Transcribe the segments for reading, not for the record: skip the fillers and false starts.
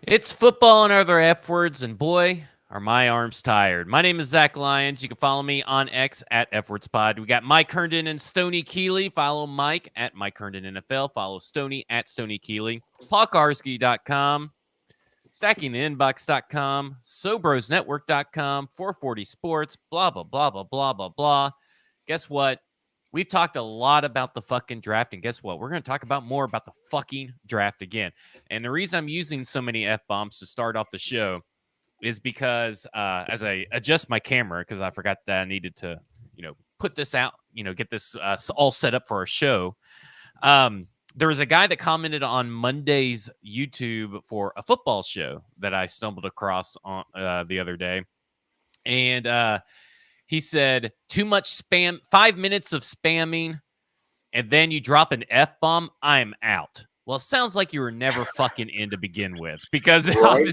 It's football and other F words, and boy, are my arms tired. My name is Zach Lyons. You can follow me on X at FWordsPod. We got Mike Herndon and Stoney Keeley. Follow Mike at Mike Herndon NFL. Follow Stoney at Stoney Keeley. PaulKarski.com. StackingTheInbox.com. SobrosNetwork.com. 440 Sports. Blah, blah, blah, blah, blah, blah, blah. Guess what? We've talked a lot about the fucking draft, and guess what? We're going to talk about more about the fucking draft again. And the reason I'm using so many F-bombs to start off the show is because as I adjust my camera, because I forgot that I needed to, put this out, get this all set up for our show. There was a guy that commented on Monday's YouTube for a football show that I stumbled across on the other day. And he said, too much spam, 5 minutes of spamming, and then you drop an F-bomb, I'm out. Well, it sounds like you were never fucking in to begin with, because Right.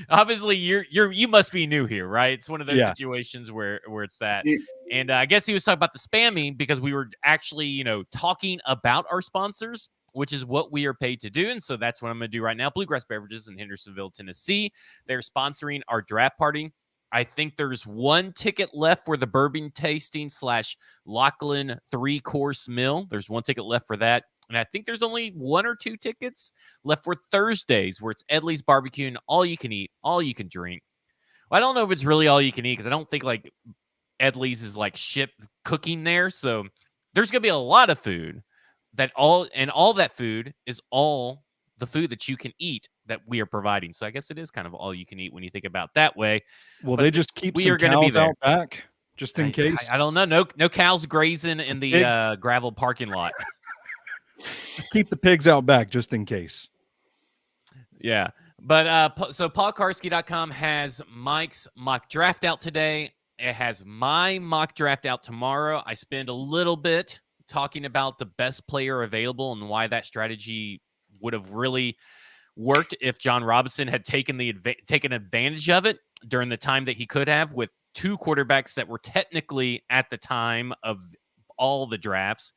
obviously you must be new here, right? It's one of those situations where it's that. And I guess he was talking about the spamming because we were actually, talking about our sponsors, which is what we are paid to do. And so that's what I'm going to do right now. Bluegrass Beverages in Hendersonville, Tennessee. They're sponsoring our draft party. I think there's one ticket left for the bourbon tasting / Lachlan 3-course meal. There's one ticket left for that. And I think there's only 1 or 2 tickets left for Thursdays, where it's Edley's Barbecue and all you can eat, all you can drink. Well, I don't know if it's really all you can eat, because I don't think like Edley's is like ship cooking there. So there's going to be a lot of food all that food is all the food that you can eat that we are providing. So I guess it is kind of all you can eat when you think about that way. Will But they just keep we some are going to be cows there out back just in case? I don't know. No cows grazing in the gravel parking lot. Just keep the pigs out back just in case. Yeah. But so paulkarski.com has Mike's mock draft out today. It has my mock draft out tomorrow. I spend a little bit talking about the best player available and why that strategy would have really worked if John Robinson had taken advantage of it during the time that he could have, with 2 quarterbacks that were technically, at the time of all the drafts,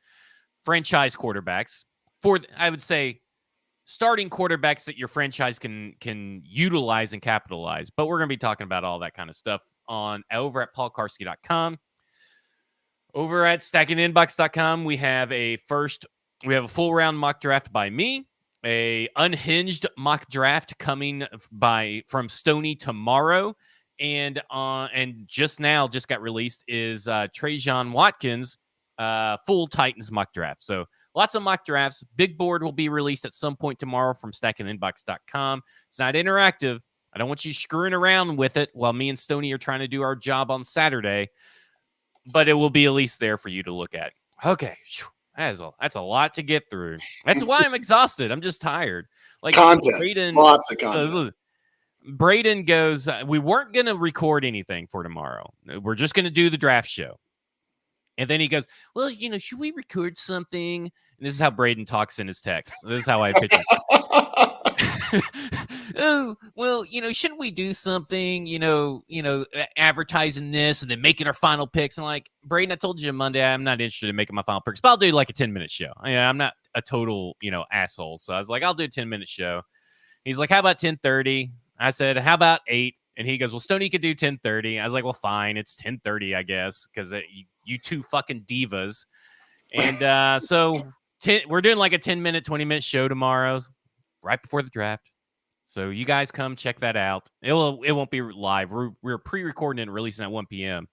franchise quarterbacks. For, I would say, starting quarterbacks that your franchise can utilize and capitalize. But we're going to be talking about all that kind of stuff over at paulkarski.com. Over at stackingtheinbox.com, we have a full round mock draft by me, a unhinged mock draft coming from Stoney tomorrow, and just got released is Trajan Watkins full Titans mock draft. So lots of mock drafts. Big board will be released at some point tomorrow from stackingtheinbox.com. It's not interactive. I don't want you screwing around with it while me and Stoney are trying to do our job on Saturday, but it will be at least there for you to look at. Okay. That's a lot to get through. That's why I'm exhausted. I'm just tired. Like Content. Lots of content. Braden goes, we weren't going to record anything for tomorrow. We're just going to do the draft show. And then he goes, well, should we record something? And this is how Braden talks in his text. This is how I pitch it. Oh, well, shouldn't we do something, advertising this and then making our final picks? And like, Braden, I told you Monday, I'm not interested in making my final picks, but I'll do like a 10-minute show. I'm not a total, asshole. So I was like, I'll do a 10-minute show. He's like, how about 10:30? I said, how about 8? And he goes, well, Stoney could do 10:30. I was like, well, fine. It's 10:30, I guess, because you two fucking divas. And so we're doing like a 10-minute, 20-minute show tomorrow, right before the draft. So you guys come check that out. It won't be live. We're pre-recording and releasing at 1 p.m.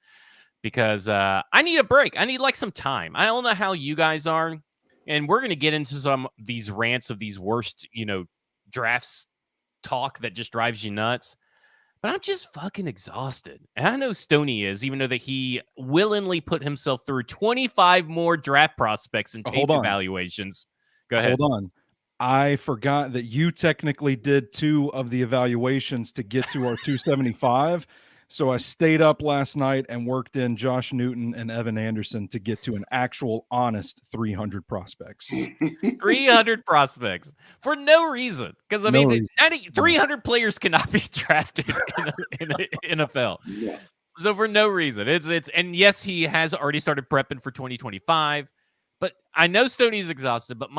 because I need a break. I need like some time. I don't know how you guys are, and we're gonna get into some of these rants of these worst, drafts talk that just drives you nuts. But I'm just fucking exhausted. And I know Stoney is, even though that he willingly put himself through 25 more draft prospects and tape evaluations. Go ahead. Hold on. I forgot that you technically did 2 of the evaluations to get to our 275. So I stayed up last night and worked in Josh Newton and Evan Anderson to get to an actual honest 300 prospects. 300 prospects for no reason. Because, 300 players cannot be drafted in the NFL. Yeah. So for no reason. And yes, he has already started prepping for 2025. But I know Stoney's exhausted. But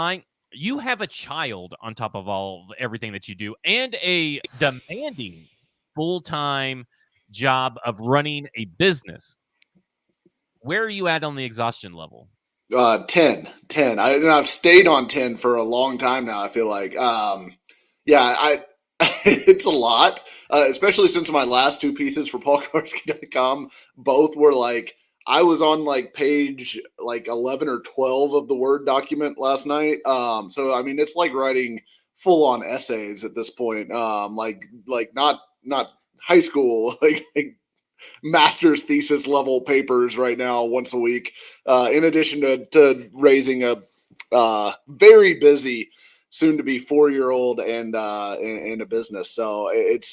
you have a child on top of everything that you do, and a demanding full-time job of running a business. Where are you at on the exhaustion level? 10. I've stayed on 10 for a long time now. I feel like, it's a lot, especially since my last two pieces for paulkarski.com, both were like, I was on like page like 11 or 12 of the Word document last night. So I mean, it's like writing full on essays at this point. Like not high school, like master's thesis level papers right now once a week, in addition to raising a very busy soon to be 4-year-old and a business. So it's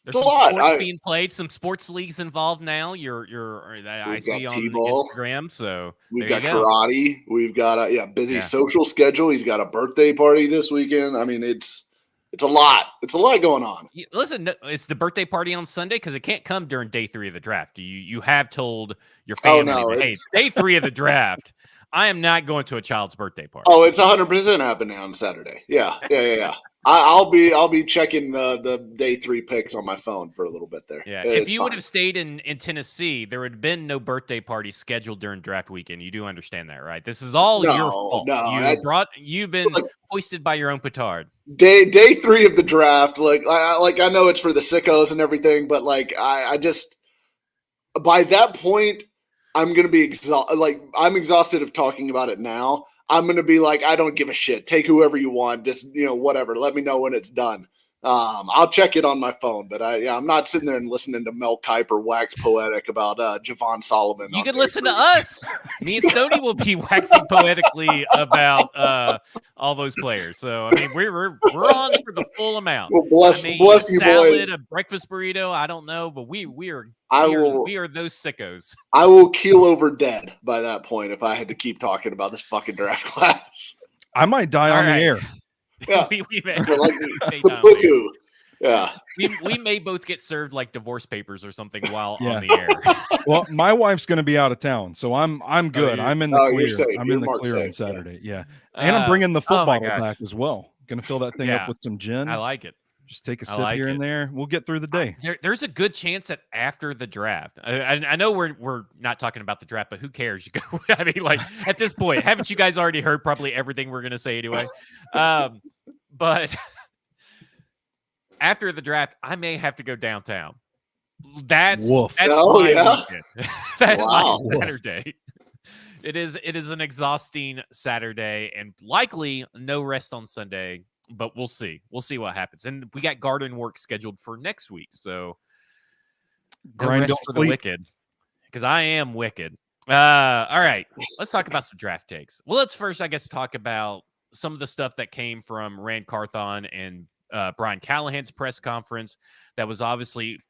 there's a some lot. sports being played, some sports leagues involved now. I see on T-ball. Instagram. So we've got karate. We've got a busy social schedule. He's got a birthday party this weekend. I mean, it's a lot. It's a lot going on. Listen, it's the birthday party on Sunday because it can't come during day 3 of the draft. You have told your family, hey, day 3 of the draft, I am not going to a child's birthday party. Oh, it's 100% happening on Saturday. Yeah. I'll be checking the day 3 picks on my phone for a little bit there. Yeah, if you would have stayed in Tennessee, there would have been no birthday party scheduled during draft weekend. You do understand that, right? This is all your fault. No, you've been hoisted by your own petard. Day 3 of the draft, like I know it's for the sickos and everything, but like I just by that point I'm gonna be exhausted. Like I'm exhausted of talking about it now. I'm gonna be like, I don't give a shit. Take whoever you want. Just whatever. Let me know when it's done. I'll check it on my phone, but I'm not sitting there and listening to Mel Kiper wax poetic about Javon Solomon. You can listen to us. Me and Stoney will be waxing poetically about all those players. So I mean, we're on for the full amount. Well, bless you, salad, boys. A breakfast burrito. I don't know, but we are those sickos. I will keel over dead by that point if I had to keep talking about this fucking draft class. I might die on the air. Yeah, we may both get served like divorce papers or something while on the air. Well, my wife's going to be out of town, so I'm good. I'm in the clear. I'm in the clear on Saturday. Yeah, and I'm bringing the foot bottle back as well. Going to fill that thing up with some gin. I like it. Just take a sip here and there. We'll get through the day. There's a good chance that after the draft, I know we're not talking about the draft, but who cares? You go. I mean, like at this point, haven't you guys already heard probably everything we're going to say anyway? But after the draft, I may have to go downtown. That's my weekend. That's my Saturday. It is an exhausting Saturday and likely no rest on Sunday. But we'll see. We'll see what happens. And we got garden work scheduled for next week. So no rest for the wicked. Because I am wicked. All right. Let's talk about some draft takes. Well, let's first, I guess, talk about some of the stuff that came from Rand Carthon and Brian Callahan's press conference that was obviously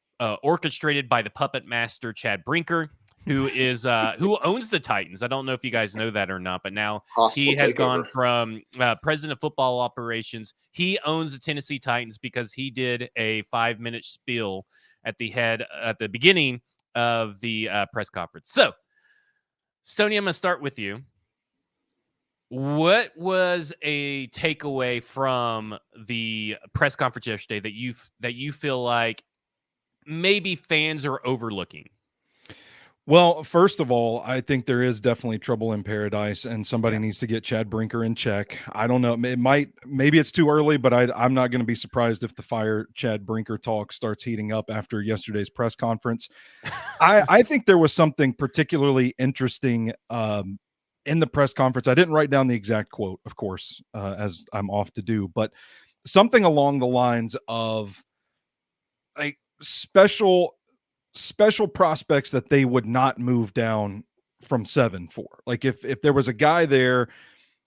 orchestrated by the puppet master, Chad Brinker, who owns the Titans. I don't know if you guys know that or not, but now he has gone from president of football operations. He owns the Tennessee Titans because he did a 5-minute spiel at the beginning of the press conference. So, Stoney, I'm going to start with you. What was a takeaway from the press conference yesterday that you feel like maybe fans are overlooking? Well, first of all, I think there is definitely trouble in paradise, and somebody needs to get Chad Brinker in check. I don't know. Maybe it's too early, but I'm not going to be surprised if the fire Chad Brinker talk starts heating up after yesterday's press conference. I think there was something particularly interesting in the press conference. I didn't write down the exact quote, of course, as I'm off to do, but something along the lines of a special prospects that they would not move down from 7 for. Like if there was a guy there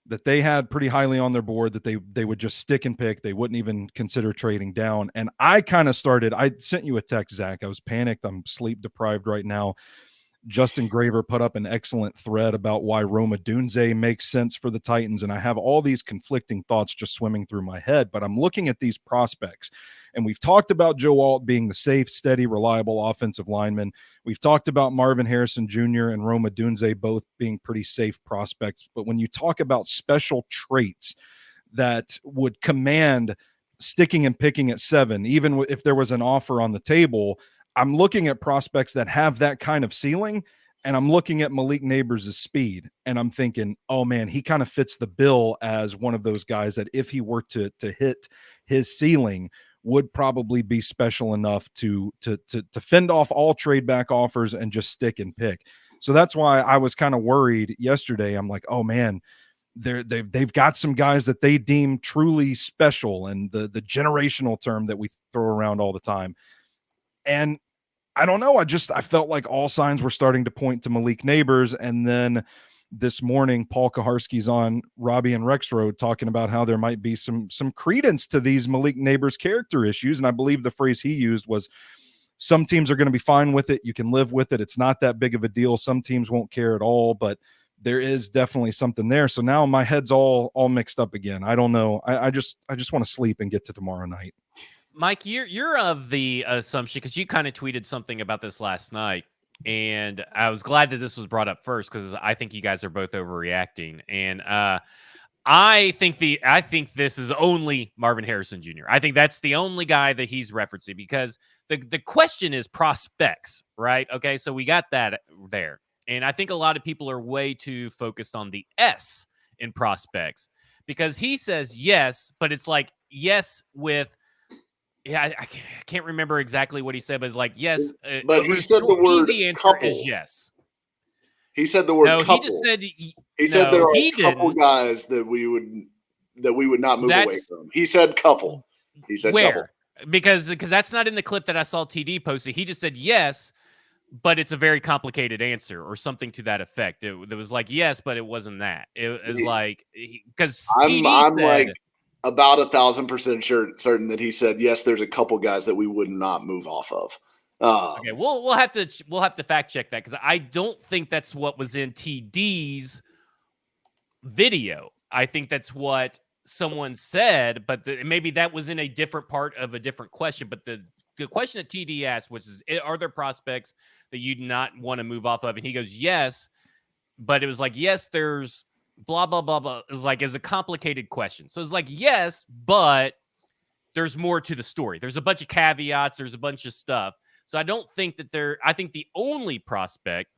that they had pretty highly on their board that they would just stick and pick, they wouldn't even consider trading down. And I kind of I sent you a text, Zach. I was panicked. I'm sleep deprived right now. Justin Graver put up an excellent thread about why Roma Dunze makes sense for the Titans. And I have all these conflicting thoughts just swimming through my head, but I'm looking at these prospects. And we've talked about Joe Alt being the safe, steady, reliable offensive lineman. We've talked about Marvin Harrison Jr. and Roma Dunze both being pretty safe prospects. But when you talk about special traits that would command sticking and picking at 7, even if there was an offer on the table, I'm looking at prospects that have that kind of ceiling, and I'm looking at Malik Neighbors' speed, and I'm thinking, oh man, he kind of fits the bill as one of those guys that if he were to hit his ceiling, would probably be special enough to fend off all trade back offers and just stick and pick. So that's why I was kind of worried yesterday. I'm like, oh man, they've got some guys that they deem truly special, and the generational term that we throw around all the time. And I don't know. I felt like all signs were starting to point to Malik Neighbors. And then this morning, Paul Kaharski's on Robbie and Rex Road talking about how there might be some credence to these Malik Neighbors character issues. And I believe the phrase he used was, some teams are going to be fine with it. You can live with it. It's not that big of a deal. Some teams won't care at all, but there is definitely something there. So now my head's all mixed up again. I don't know. I just want to sleep and get to tomorrow night. Mike, you're of the assumption, because you kind of tweeted something about this last night, and I was glad that this was brought up first, because I think you guys are both overreacting, and I think this is only Marvin Harrison Jr. I think that's the only guy that he's referencing, because the question is prospects, right? Okay, so we got that there, and I think a lot of people are way too focused on the S in prospects, because he says yes, but it's like yes with. Yeah, I can't remember exactly what he said, but it's like, yes. But he said the word easy answer couple. is yes. He said the word couple. He just said he said there are a couple guys that we would not move away from. He said couple. He said where? Couple. Because that's not in the clip that I saw TD posted. He just said yes, but it's a very complicated answer or something to that effect. It was like yes, but it wasn't that. It was like, because I'm like about 1,000% certain that he said yes. There's a couple guys that we would not move off of. Okay, we'll have to fact check that, because I don't think that's what was in TD's video. I think that's what someone said, but maybe that was in a different part of a different question. But the question that TD asked, which is, are there prospects that you'd not want to move off of? And he goes, yes, but it was like, yes, there's blah, blah, blah, blah. It was like, it's a complicated question. So it's like, yes, but there's more to the story. There's a bunch of caveats. There's a bunch of stuff. So I don't think that I think the only prospect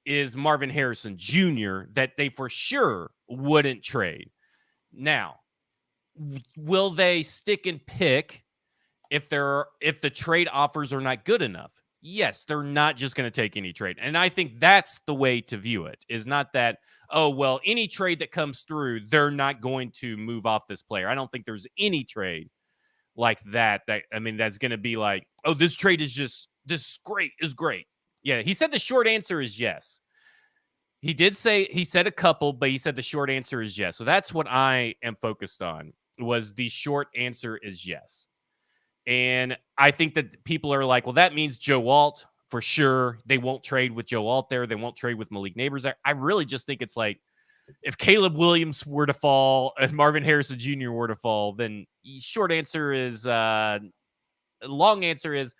is Marvin Harrison Jr. that they for sure wouldn't trade. Now, will they stick and pick if the trade offers are not good enough? Yes, they're not just going to take any trade. And I think that's the way to view it, is not that, oh, well, any trade that comes through, they're not going to move off this player. I don't think there's any trade like that. That's going to be like, oh, this trade is great. Yeah, he said the short answer is yes. He said a couple, but he said the short answer is yes. So that's what I am focused on, was the short answer is yes. And I think that people are like, well, that means Joe Alt for sure. They won't trade with Joe Alt there. They won't trade with Malik Neighbors there. I really just think it's like, if Caleb Williams were to fall and Marvin Harrison Jr. were to fall, then short answer is, long answer is,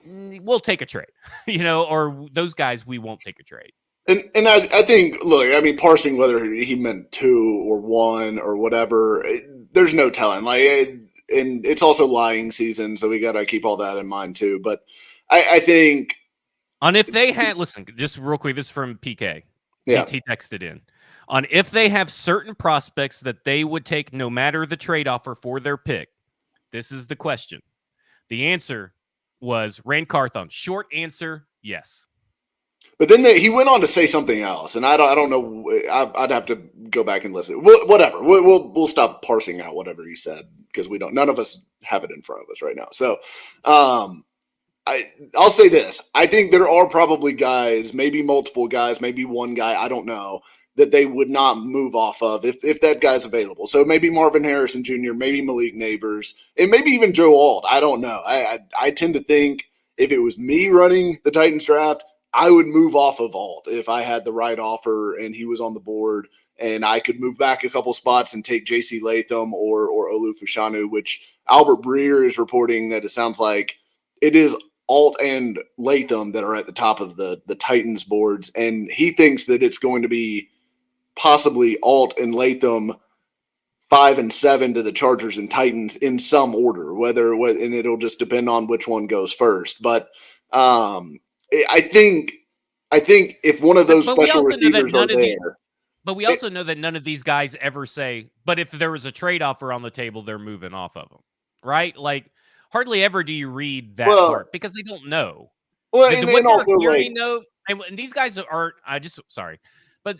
we'll take a trade, or those guys, we won't take a trade. And I think, look, I mean, parsing whether he meant 2 or 1 or whatever, there's no telling. And it's also lying season, so we got to keep all that in mind too. But I think on if they had, listen, just real quick, this is from PK. Yeah, he texted in on if they have certain prospects that they would take no matter the trade offer for their pick. This is the question. The answer was Rand Carthon. Short answer, yes. But then he went on to say something else, and I don't know. I'd have to go back and listen. Whatever. We'll stop parsing out whatever he said, because we don't. None of us have it in front of us right now. So, I'll say this: I think there are probably guys, maybe multiple guys, maybe one guy, I don't know, that they would not move off of if that guy's available. So maybe Marvin Harrison Jr., maybe Malik Neighbors, and maybe even Joe Alt. I don't know. I tend to think if it was me running the Titans draft, I would move off of Alt if I had the right offer and he was on the board, and I could move back a couple spots and take JC Latham or Olu Fushanu, which Albert Breer is reporting that it sounds like it is Alt and Latham that are at the top of the Titans boards. And he thinks that it's going to be possibly Alt and Latham 5 and 7 to the Chargers and Titans in some order, and it'll just depend on which one goes first. But I think if one of those special receivers are there. But we also know that none of these guys ever say, but if there was a trade offer on the table, they're moving off of them, right? Like, hardly ever do you read that part because they don't know. Well, and also, and these guys aren't, sorry. But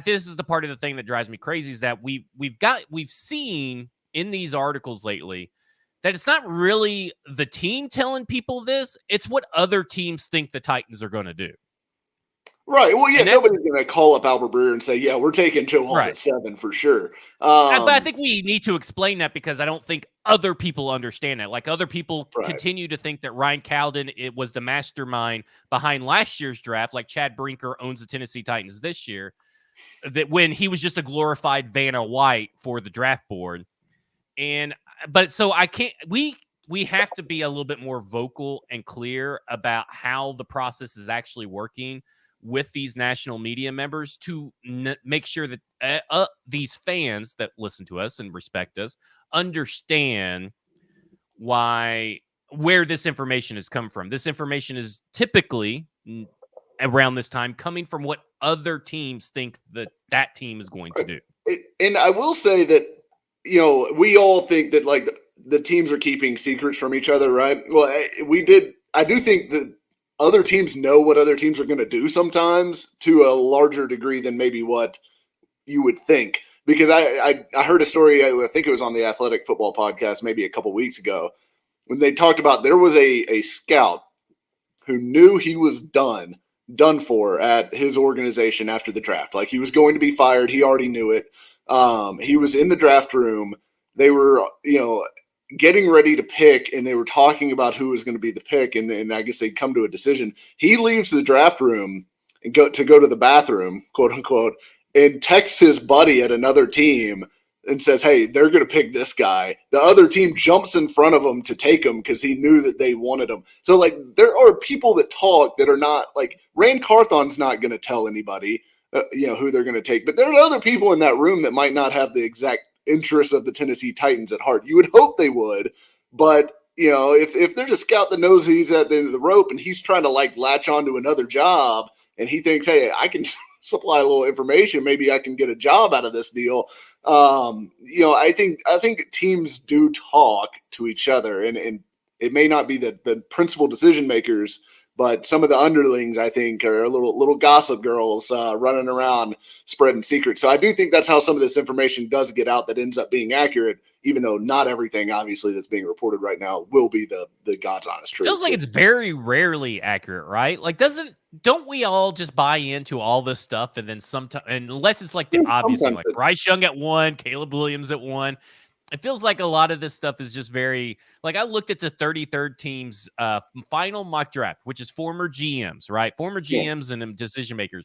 this is the part of the thing that drives me crazy is that we've seen in these articles lately that it's not really the team telling people this. It's what other teams think the Titans are going to do. Right. Well, yeah, nobody's going to call up Albert Breer and say, yeah, we're taking Joe Alt at 7 for sure. But I think we need to explain that because I don't think other people understand that. Like other people continue to think that Ryan Cowden was the mastermind behind last year's draft, like Chad Brinker owns the Tennessee Titans this year, that when he was just a glorified Vanna White for the draft board. But so I can't, we have to be a little bit more vocal and clear about how the process is actually working with these national media members to make sure that these fans that listen to us and respect us understand where this information has come from. This information is typically around this time coming from what other teams think that team is going to do. And I will say that, we all think that like the teams are keeping secrets from each other, right? Well, I do think that other teams know what other teams are going to do sometimes to a larger degree than maybe what you would think. Because I heard a story, I think it was on the Athletic Football Podcast maybe a couple weeks ago, when they talked about there was a scout who knew he was done for at his organization after the draft. Like he was going to be fired. He already knew it. He was in the draft room. They were, getting ready to pick, and they were talking about who was going to be the pick, and I guess they'd come to a decision. He leaves the draft room and go to the bathroom, quote unquote, and texts his buddy at another team and says, hey, they're going to pick this guy. The other team jumps in front of him to take him because he knew that they wanted him. So, like, there are people that talk that are not, like, Rand Carthon's not going to tell anybody, who they're going to take. But there are other people in that room that might not have the exact interests of the Tennessee Titans at heart. You would hope they would, but if there's a scout that knows he's at the end of the rope and he's trying to like latch onto another job and he thinks, hey, I can supply a little information, maybe I can get a job out of this deal. I think teams do talk to each other, and it may not be the principal decision makers, but some of the underlings, I think, are little gossip girls running around spreading secrets. So I do think that's how some of this information does get out that ends up being accurate, even though not everything, obviously, that's being reported right now will be the God's honest truth. Feels like it's very rarely accurate, right? Like, don't we all just buy into all this stuff, and then sometimes, unless it's like the obvious, like Bryce Young at 1, Caleb Williams at 1. It feels like a lot of this stuff is just very, like I looked at the 33rd team's final mock draft, which is former GMs, right? Former GMs and decision makers.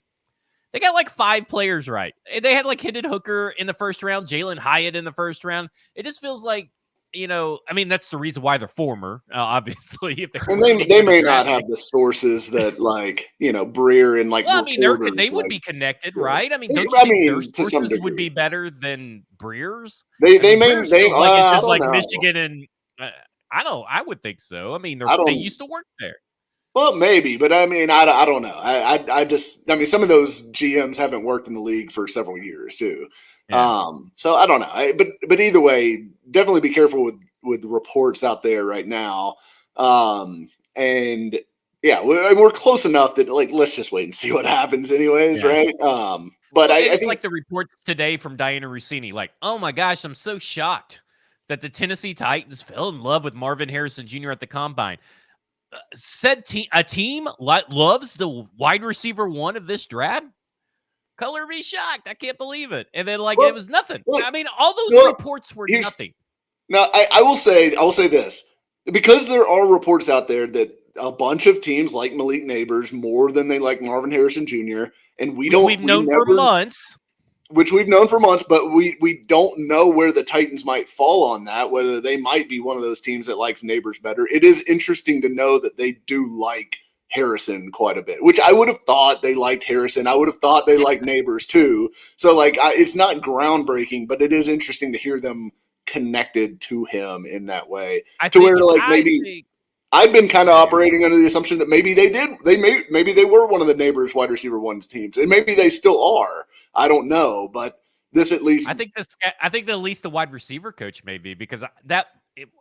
They got like 5 players right. They had like Hendon Hooker in the first round, Jalen Hyatt in the first round. It just feels like, that's the reason why they're former, obviously. If they may not have the sources that Breer and like. Well, I mean, they would be connected, right? I mean, don't you think their sources would be better than Breer's? They may. It's just like Michigan and I would think so. I mean, they used to work there. Well, maybe, but I mean, I don't know. I some of those GMs haven't worked in the league for several years too. Yeah. So I don't know. But either way, definitely be careful with reports out there right now. And yeah, we're close enough that like let's just wait and see what happens, anyways, right? But I think like the reports today from Diana Rossini, like, oh my gosh, I'm so shocked that the Tennessee Titans fell in love with Marvin Harrison Jr. at the combine. A team loves the wide receiver 1 of this draft. Color me shocked. I can't believe it. And then it was nothing. I mean, all those reports were nothing. Now, I will say this, because there are reports out there that a bunch of teams like Malik Neighbors more than they like Marvin Harrison Jr. And Which we've known for months. Which we've known for months, but we don't know where the Titans might fall on that, whether they might be one of those teams that likes Neighbors better. It is interesting to know that they do like Harrison quite a bit, which I would have thought they liked Harrison. I would have thought they liked Neighbors too. So like, it's not groundbreaking, but it is interesting to hear them connected to him in that way. I've been kind of operating under the assumption that maybe maybe they were one of the Neighbors wide receiver ones teams, and maybe they still are. I don't know, but this at least. I think at least the wide receiver coach may be, because that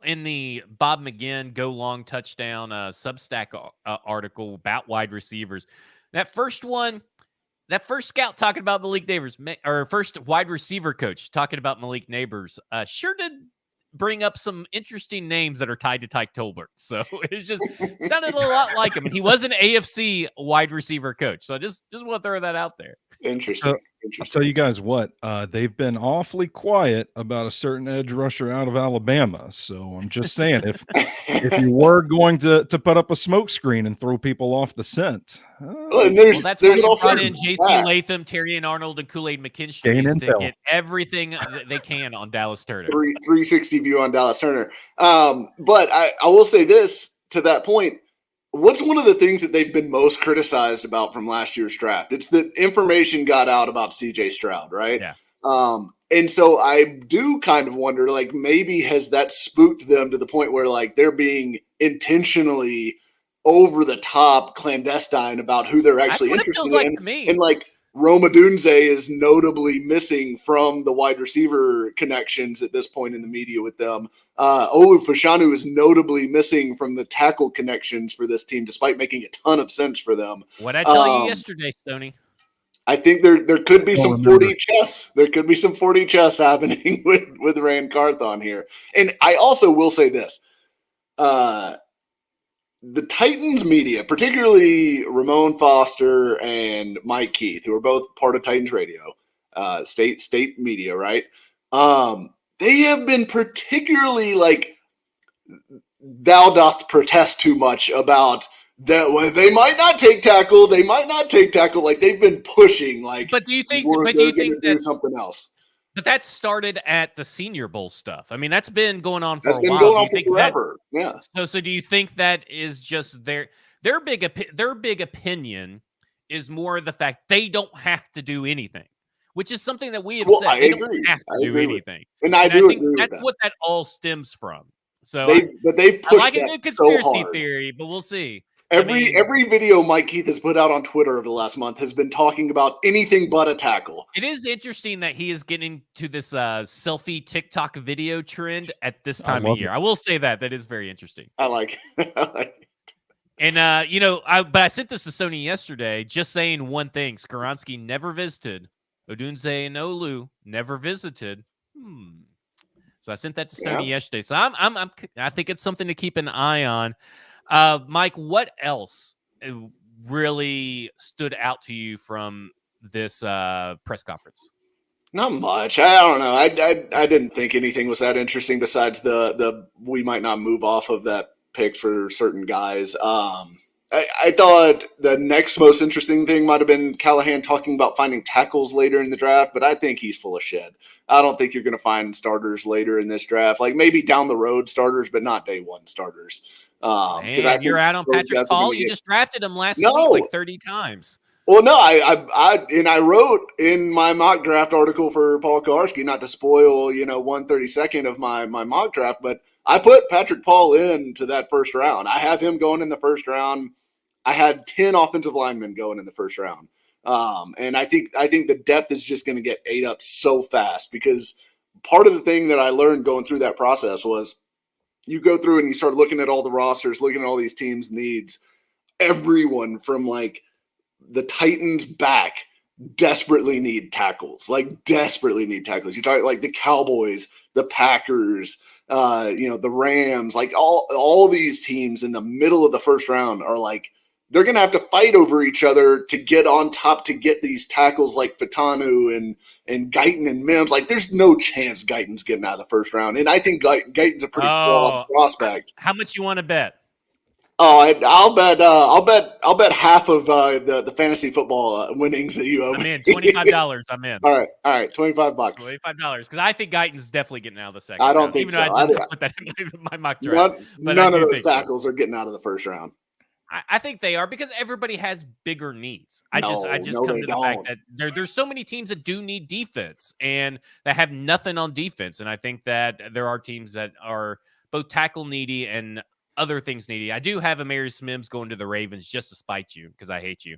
in the Bob McGinn Go Long Touchdown Substack article about wide receivers, that first scout talking about Malik Neighbors, or first wide receiver coach talking about Malik Neighbors, sure did bring up some interesting names that are tied to Tyke Tolbert. So it just sounded a lot like him. And he was an AFC wide receiver coach. So I just want to throw that out there. Interesting. I'll tell you guys what, they've been awfully quiet about a certain edge rusher out of Alabama. So I'm just saying, if you were going to put up a smoke screen and throw people off the scent. That's why you brought in J.C. Latham, Terrion Arnold, and Kool-Aid McKinstry to get everything that they can on Dallas Turner. 360 view on Dallas Turner. But I will say this to that point. What's one of the things that they've been most criticized about from last year's draft? It's that information got out about CJ Stroud, right? Yeah. And so I do kind of wonder, like, maybe has that spooked them to the point where, like, they're being intentionally over the top clandestine about who they're actually interested in. Like to me. And like Rome Odunze is notably missing from the wide receiver connections at this point in the media with them. Olu Fashanu is notably missing from the tackle connections for this team, despite making a ton of sense for them. What I tell you yesterday, Stoney? I think there could be some 40 chess. There could be some 40 chess happening with Rand Carthon here. And I also will say this. The Titans media, particularly Ramon Foster and Mike Keith, who are both part of Titans Radio, state media, right? They have been particularly like, thou doth protest too much about that. They might not take tackle. They might not take tackle. Like, they've been pushing. Like, but do you think do something else? But that started at the Senior Bowl stuff. I mean, that's been going on for a while. That's been going on for forever. Yeah. So do you think that is just their big opinion is more the fact they don't have to do anything, which is something that we have said. They don't have to do anything. And I think that's what that all stems from. So they've pushed I like a good conspiracy theory, but we'll see. Every video Mike Keith has put out on Twitter over the last month has been talking about anything but a tackle. It is interesting that he is getting to this selfie TikTok video trend at this time of year. I will say that is very interesting. I like it. And but I sent this to Sony yesterday, just saying one thing: Skoronski never visited. Odunze and Olu never visited. So I sent that to Stoney yesterday. So I think it's something to keep an eye on. Mike, what else really stood out to you from this press conference? Not much. I don't know. I didn't think anything was that interesting besides the we might not move off of that pick for certain guys. I thought the next most interesting thing might have been Callahan talking about finding tackles later in the draft, but I think he's full of shit. I don't think you're going to find starters later in this draft. Like, maybe down the road starters, but not day one starters. You're out on Patrick Paul. You just drafted him last week like 30 times. Well, no, I wrote in my mock draft article for Paul Kawarski, not to spoil, 1/32 of my mock draft, but I put Patrick Paul into that first round. I have him going in the first round. I had 10 offensive linemen going in the first round. And I think the depth is just going to get ate up so fast, because part of the thing that I learned going through that process was you go through and you start looking at all the rosters, looking at all these teams' needs. Everyone from like the Titans back desperately need tackles, You talk like the Cowboys, the Packers, the Rams, like all these teams in the middle of the first round are like, they're going to have to fight over each other to get on top, to get these tackles like Fatanu and Guyton and Mims. Like, there's no chance Guyton's getting out of the first round. And I think Guyton's a pretty flawed prospect. How much you want to bet? Oh, I'll bet half of the fantasy football winnings that you owe I'm me. in. $25. I'm in. All right, $25. $25 because I think Guyton's definitely getting out of the second I don't round, think even though I so. did not put that in my mock draft. But I None of do those think so. tackles are getting out of the first round. I think they are because everybody has bigger needs. I No, just no, come they to the fact don't. that there's so many teams that do need defense and that have nothing on defense. And I think that there are teams that are both tackle needy and other things needy. I do have Amarius Mims going to the Ravens just to spite you because I hate you.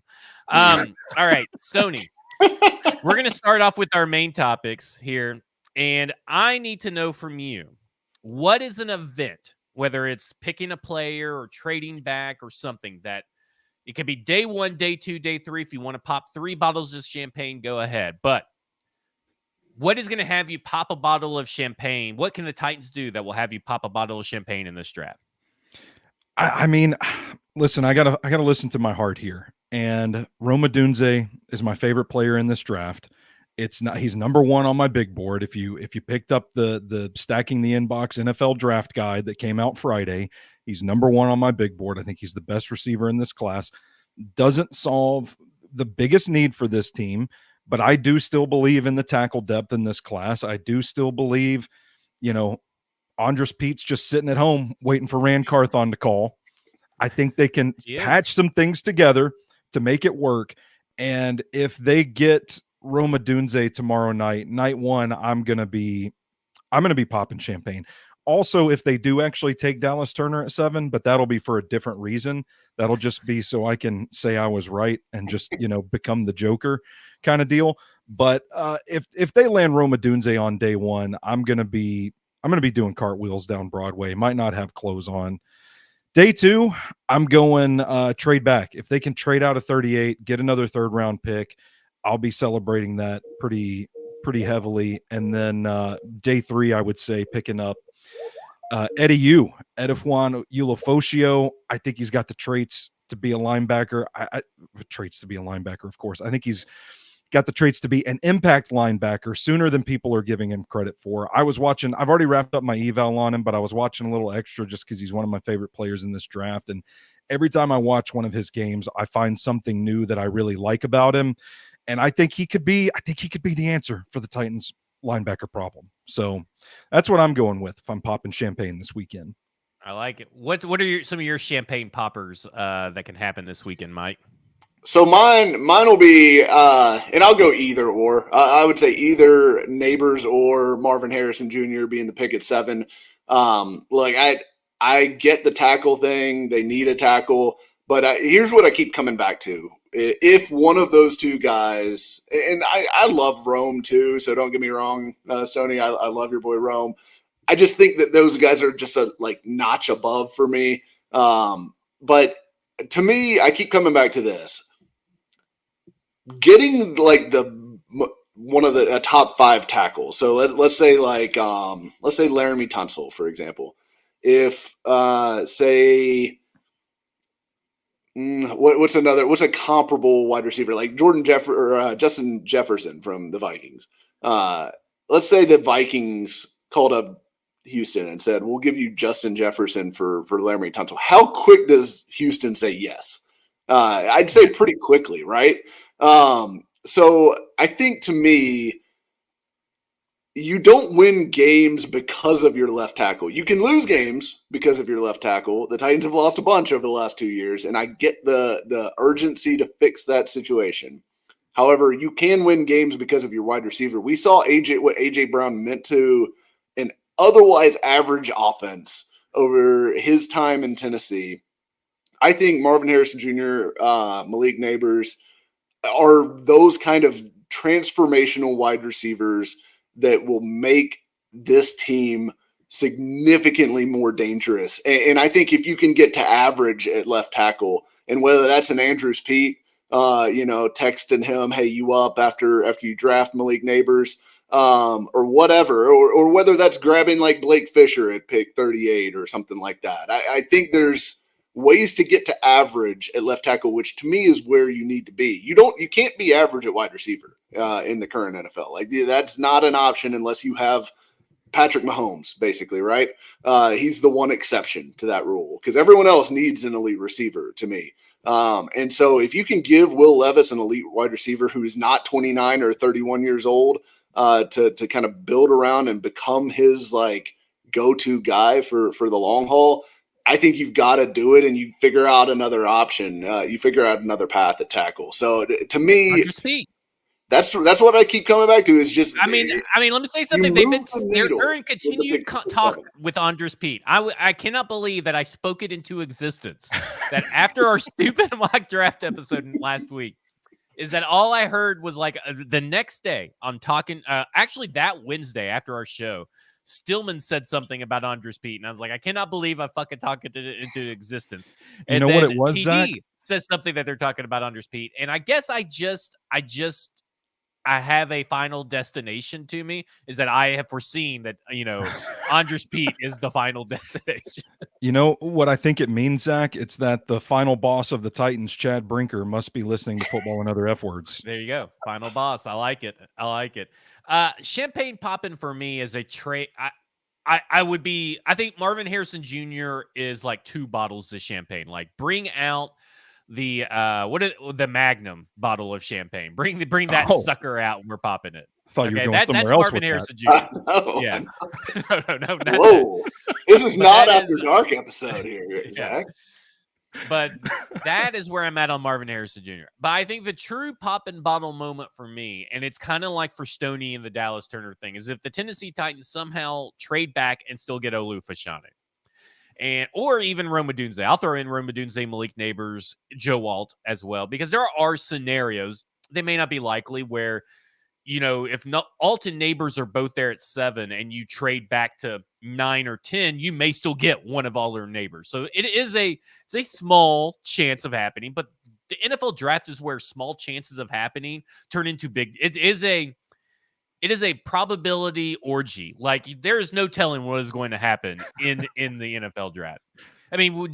All right, Stoney. We're going to start off with our main topics here. And I need to know from you, what is an event, whether it's picking a player or trading back or something, that it could be day 1, day 2, day 3. If you want to pop 3 bottles of champagne, go ahead. But what is going to have you pop a bottle of champagne? What can the Titans do that will have you pop a bottle of champagne in this draft? I mean, listen, I gotta listen to my heart here. And Roma Dunze is my favorite player in this draft. It's not he's number one on my big board. If you picked up the stacking the inbox NFL draft guide that came out Friday, he's number one on my big board. I think he's the best receiver in this class. Doesn't solve the biggest need for this team, but I do still believe in the tackle depth in this class. I do still believe, you know, Andres Pete's just sitting at home waiting for Rand Carthon to call. I think they can patch some things together to make it work. And if they get Roma Dunze tomorrow night, night one, I'm gonna be popping champagne. Also, if they do actually take Dallas Turner at 7, but that'll be for a different reason. That'll just be so I can say I was right and just, become the Joker kind of deal. But if they land Roma Dunze on day 1, I'm gonna be doing cartwheels down Broadway. Might not have clothes on. Day 2, I'm going trade back. If they can trade out a 38, get another 3rd round pick, I'll be celebrating that pretty heavily. And then day 3, I would say picking up Edifwan Ulafosio. I think he's got the traits to be a linebacker. Traits to be a linebacker, of course. I think he's got the traits to be an impact linebacker sooner than people are giving him credit for. I've already wrapped up my eval on him, but I was watching a little extra just because he's one of my favorite players in this draft. And every time I watch one of his games, I find something new that I really like about him. And I think he could be the answer for the Titans linebacker problem. So that's what I'm going with if I'm popping champagne this weekend. I like it. What are some of your champagne poppers that can happen this weekend, Mike? So mine will be, and I'll go either or. I would say either Neighbors or Marvin Harrison Jr. being the pick at 7. Look, I get the tackle thing; they need a tackle, but here's what I keep coming back to: if one of those two guys, and I love Rome too, so don't get me wrong, Stoney, I love your boy Rome. I just think that those guys are just a notch above for me. But to me, I keep coming back to this. Getting one of the top 5 tackles. So let's say Laramie Tunsil, for example. If say what's a comparable wide receiver like Justin Jefferson from the Vikings. Let's say the Vikings called up Houston and said, "We'll give you Justin Jefferson for Laramie Tunsil." How quick does Houston say yes? I'd say pretty quickly, right? So I think to me, you don't win games because of your left tackle. You can lose games because of your left tackle. The Titans have lost a bunch over the last 2 years, and I get the urgency to fix that situation. However, you can win games because of your wide receiver. We saw what AJ Brown meant to an otherwise average offense over his time in Tennessee. I think Marvin Harrison Jr., Malik Neighbors are those kind of transformational wide receivers that will make this team significantly more dangerous. And I think if you can get to average at left tackle, and whether that's an Andrews Pete, texting him, "Hey, you up after you draft Malik Neighbors," or whatever, or whether that's grabbing like Blake Fisher at pick 38 or something like that. I think there's ways to get to average at left tackle, which to me is where you need to be. You can't be average at wide receiver in the current NFL. Like that's not an option unless you have Patrick Mahomes, basically, right? He's the one exception to that rule because everyone else needs an elite receiver to me. And so if you can give Will Levis an elite wide receiver who is not 29 or 31 years old to kind of build around and become his like go-to guy for the long haul, I think you've got to do it, and you figure out another option. You figure out another path at tackle. So to me, Speed. that's what I keep coming back to is just. I mean, let me say something. They're They're in continued talk with Andres Pete. I cannot believe that I spoke it into existence. That after our stupid mock draft episode last week, is that all I heard was like the next day on talking. Actually, that Wednesday after our show, Stillman said something about Andres Pete, and I was like, I cannot believe I fucking talked it into existence. And you know what it was, TD Zach? says something that they're talking about Andres Pete, and I guess I have a final destination to me is that I have foreseen that, Andres Pete is the final destination. You know what I think it means, Zach? It's that the final boss of the Titans, Chad Brinker, must be listening to Football and Other F Words. There you go. Final boss. I like it. Champagne popping for me is a trade. I think Marvin Harrison Jr. is like 2 bottles of champagne. Like bring out the the Magnum bottle of champagne. Bring that sucker out and we're popping it. I thought you were going that's somewhere else Marvin with Harrison that. Jr. Yeah. No. Whoa. This is not After Dark episode here, Zach. But that is where I'm at on Marvin Harrison Jr. But I think the true pop and bottle moment for me, and it's kind of like for Stoney and the Dallas Turner thing, is if the Tennessee Titans somehow trade back and still get Olu Fashanu. Or even Rome Odunze. I'll throw in Rome Odunze, Malik Neighbors, Joe Alt as well, because there are scenarios, they may not be likely, where, if not Alt and Neighbors are both there at 7 and you trade back to 9 or 10, you may still get one of all their neighbors. So it's a small chance of happening, but the NFL draft is where small chances of happening turn into big. It is a probability orgy. Like there is no telling what is going to happen in the NFL draft. I mean,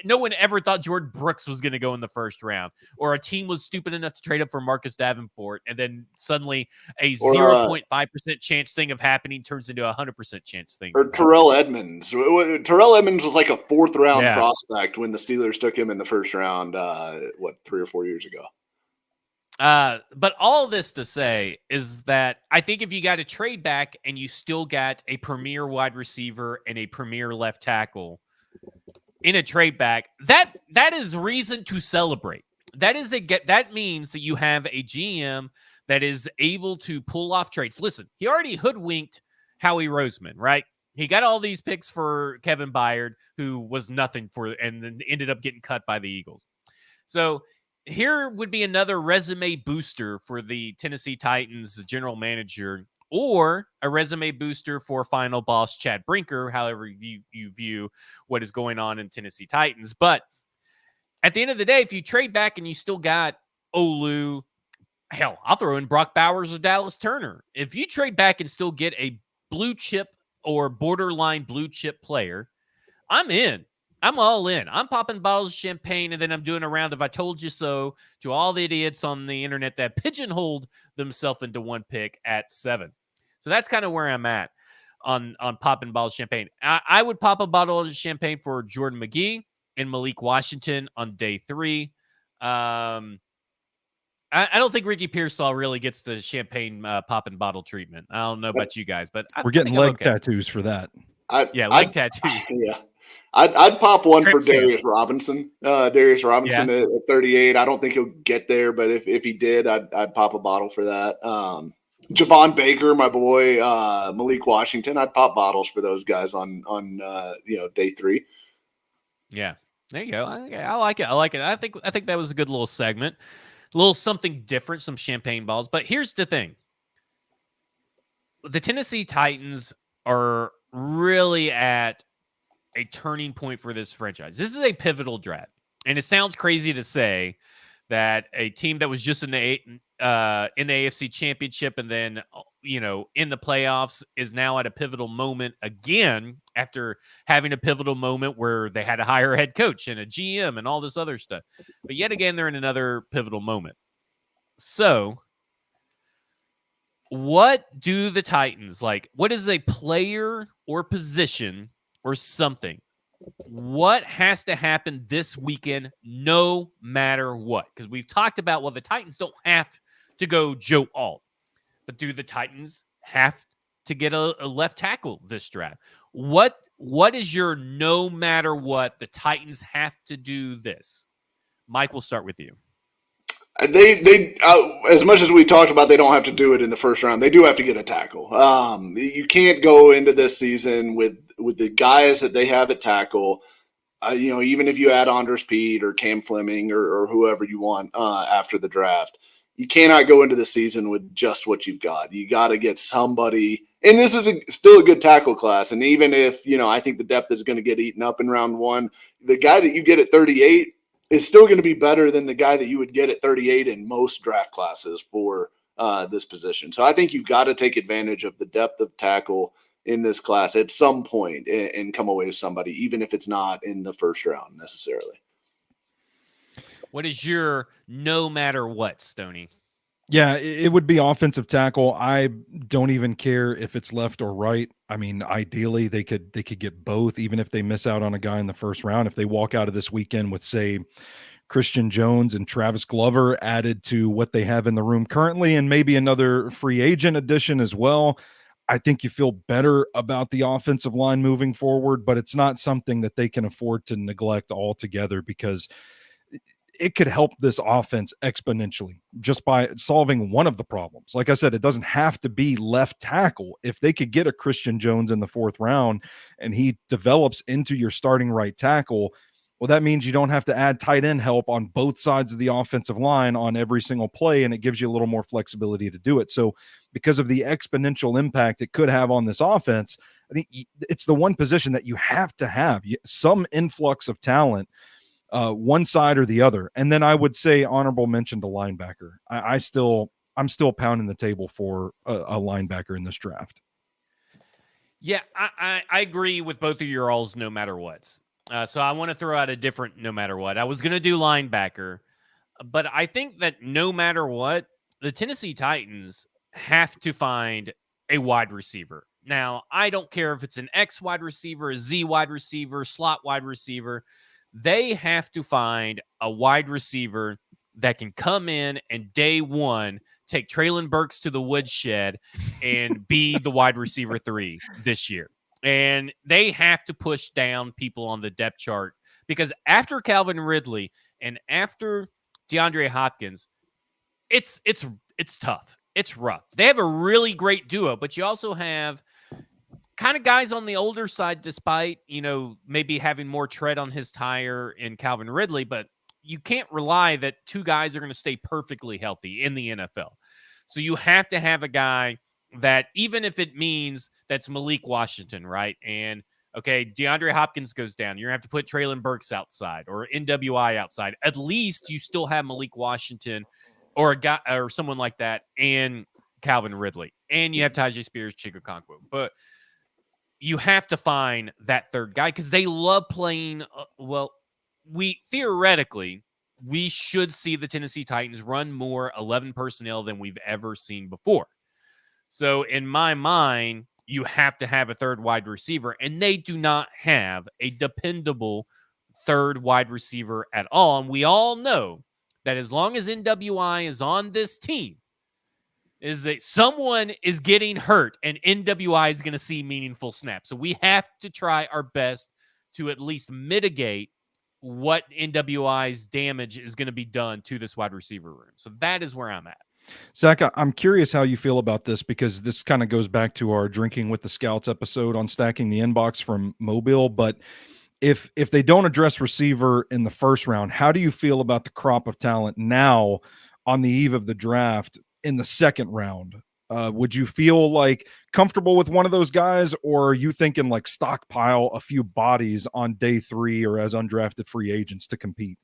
no one ever thought Jordan Brooks was going to go in the first round, or a team was stupid enough to trade up for Marcus Davenport, and then suddenly a 0.5% chance thing of happening turns into a 100% chance thing. Or Terrell Edmonds. Terrell Edmonds was like a 4th round prospect when the Steelers took him in the first round, 3 or 4 years ago. But all this to say is that I think if you got to trade back and you still got a premier wide receiver and a premier left tackle in a trade back, that is reason to celebrate. That means that you have a GM that is able to pull off trades. Listen, he already hoodwinked Howie Roseman, right? He got all these picks for Kevin Byard, who was nothing and then ended up getting cut by the Eagles. So here would be another resume booster for the Tennessee Titans general manager, or a resume booster for final boss Chad Brinker, however you view what is going on in Tennessee Titans. But at the end of the day, if you trade back and you still got Olu, hell, I'll throw in Brock Bowers or Dallas Turner. If you trade back and still get a blue chip or borderline blue chip player, I'm in. I'm all in. I'm popping bottles of champagne, and then I'm doing a round of I told you so to all the idiots on the internet that pigeonholed themselves into one pick at 7. So that's kind of where I'm at on popping bottles of champagne. I would pop a bottle of champagne for Jordan McGee and Malik Washington on day 3. I don't think Ricky Pearsall really gets the champagne popping bottle treatment. I don't know about you guys, but we're getting leg tattoos for that. Leg tattoos. Yeah. I'd pop one for Darius Robinson. Darius Robinson at 38. I don't think he'll get there, but if he did, I'd pop a bottle for that. Javon Baker, my boy, Malik Washington. I'd pop bottles for those guys on day 3. Yeah, there you go. I like it. I think that was a good little segment, a little something different, some champagne balls. But here's the thing: the Tennessee Titans are really at a turning point for this franchise. This is a pivotal draft, and it sounds crazy to say that a team that was just in the AFC Championship and then in the playoffs is now at a pivotal moment again after having a pivotal moment where they had to hire a head coach and a GM and all this other stuff. But yet again, they're in another pivotal moment. So What do the Titans like? What is a player or position or something? What has to happen this weekend, no matter what? Because we've talked about, well, the Titans don't have to go Joe Alt, but do the Titans have to get a left tackle this draft? What is your no matter what? The Titans have to do this. Mike, we'll start with you. They as much as we talked about, they don't have to do it in the first round. They do have to get a tackle. You can't go into this season with the guys that they have at tackle. Even if you add Andres Pete or Cam Fleming or whoever you want after the draft, you cannot go into the season with just what you've got. You got to get somebody, and this is still a good tackle class. And even if, I think the depth is going to get eaten up in round one, the guy that you get at 38 is still going to be better than the guy that you would get at 38 in most draft classes for this position. So I think you've got to take advantage of the depth of tackle in this class at some point and come away with somebody, even if it's not in the first round necessarily. What is your no matter what, Stoney? Yeah, it would be offensive tackle. I don't even care if it's left or right. I mean, ideally they could get both, even if they miss out on a guy in the first round. If they walk out of this weekend with, say, Christian Jones and Travis Glover added to what they have in the room currently, and maybe another free agent addition as well, I think you feel better about the offensive line moving forward, but it's not something that they can afford to neglect altogether, because it could help this offense exponentially just by solving one of the problems. Like I said, it doesn't have to be left tackle. If they could get a Christian Jones in the fourth round and he develops into your starting right tackle, well, that means you don't have to add tight end help on both sides of the offensive line on every single play, and it gives you a little more flexibility to do it. So because of the exponential impact it could have on this offense, I think it's the one position that you have to have some influx of talent, one side or the other. And then I would say honorable mention to linebacker. I'm still pounding the table for a linebacker in this draft. Yeah, I agree with both of your alls no matter what. So I want to throw out a different no matter what. I was going to do linebacker, but I think that no matter what, the Tennessee Titans have to find a wide receiver. Now, I don't care if it's an X wide receiver, a Z wide receiver, slot wide receiver. They have to find a wide receiver that can come in and day one take Traylon Burks to the woodshed and be the wide receiver 3 this year. And they have to push down people on the depth chart, because after Calvin Ridley and after DeAndre Hopkins, it's tough. It's rough. They have a really great duo, but you also have kind of guys on the older side, despite, maybe having more tread on his tire in Calvin Ridley, but you can't rely that two guys are going to stay perfectly healthy in the NFL. So you have to have a guy that, even if it means that's Malik Washington, right? And okay, DeAndre Hopkins goes down, you're going to have to put Traylon Burks outside or NWI outside. At least you still have Malik Washington or a guy or someone like that, and Calvin Ridley, and you have Tajay Spears, Chigakonkwo. But you have to find that third guy because they love playing. We theoretically, we should see the Tennessee Titans run more 11 personnel than we've ever seen before. So in my mind, you have to have a third wide receiver, and they do not have a dependable third wide receiver at all. And we all know that as long as NWI is on this team, is that someone is getting hurt and NWI is going to see meaningful snaps. So we have to try our best to at least mitigate what NWI's damage is going to be done to this wide receiver room. So that is where I'm at. Zach, I'm curious how you feel about this, because this kind of goes back to our Drinking with the Scouts episode on Stacking the Inbox from Mobile. But if they don't address receiver in the first round, how do you feel about the crop of talent now on the eve of the draft in the second round? Would you feel like comfortable with one of those guys, or are you thinking like stockpile a few bodies on day 3 or as undrafted free agents to compete?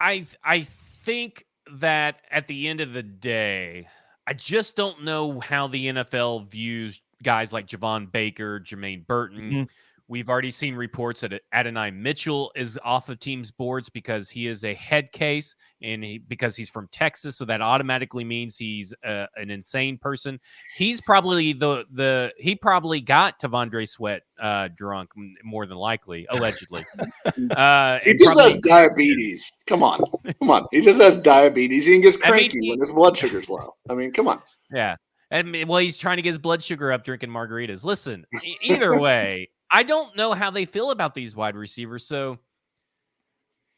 I think that at the end of the day, I just don't know how the NFL views guys like Javon Baker, Jermaine Burton, We've already seen reports that Adonai Mitchell is off of teams' boards because he is a head case and because he's from Texas. So that automatically means he's an insane person. He's probably he probably got Tavondre Sweat drunk, more than likely, allegedly. He And just probably has diabetes. Come on. He just has diabetes. He gets cranky when his blood sugar's low. I mean, come on. Yeah. And well, he's trying to get his blood sugar up drinking margaritas. Listen, either way, I don't know how they feel about these wide receivers. So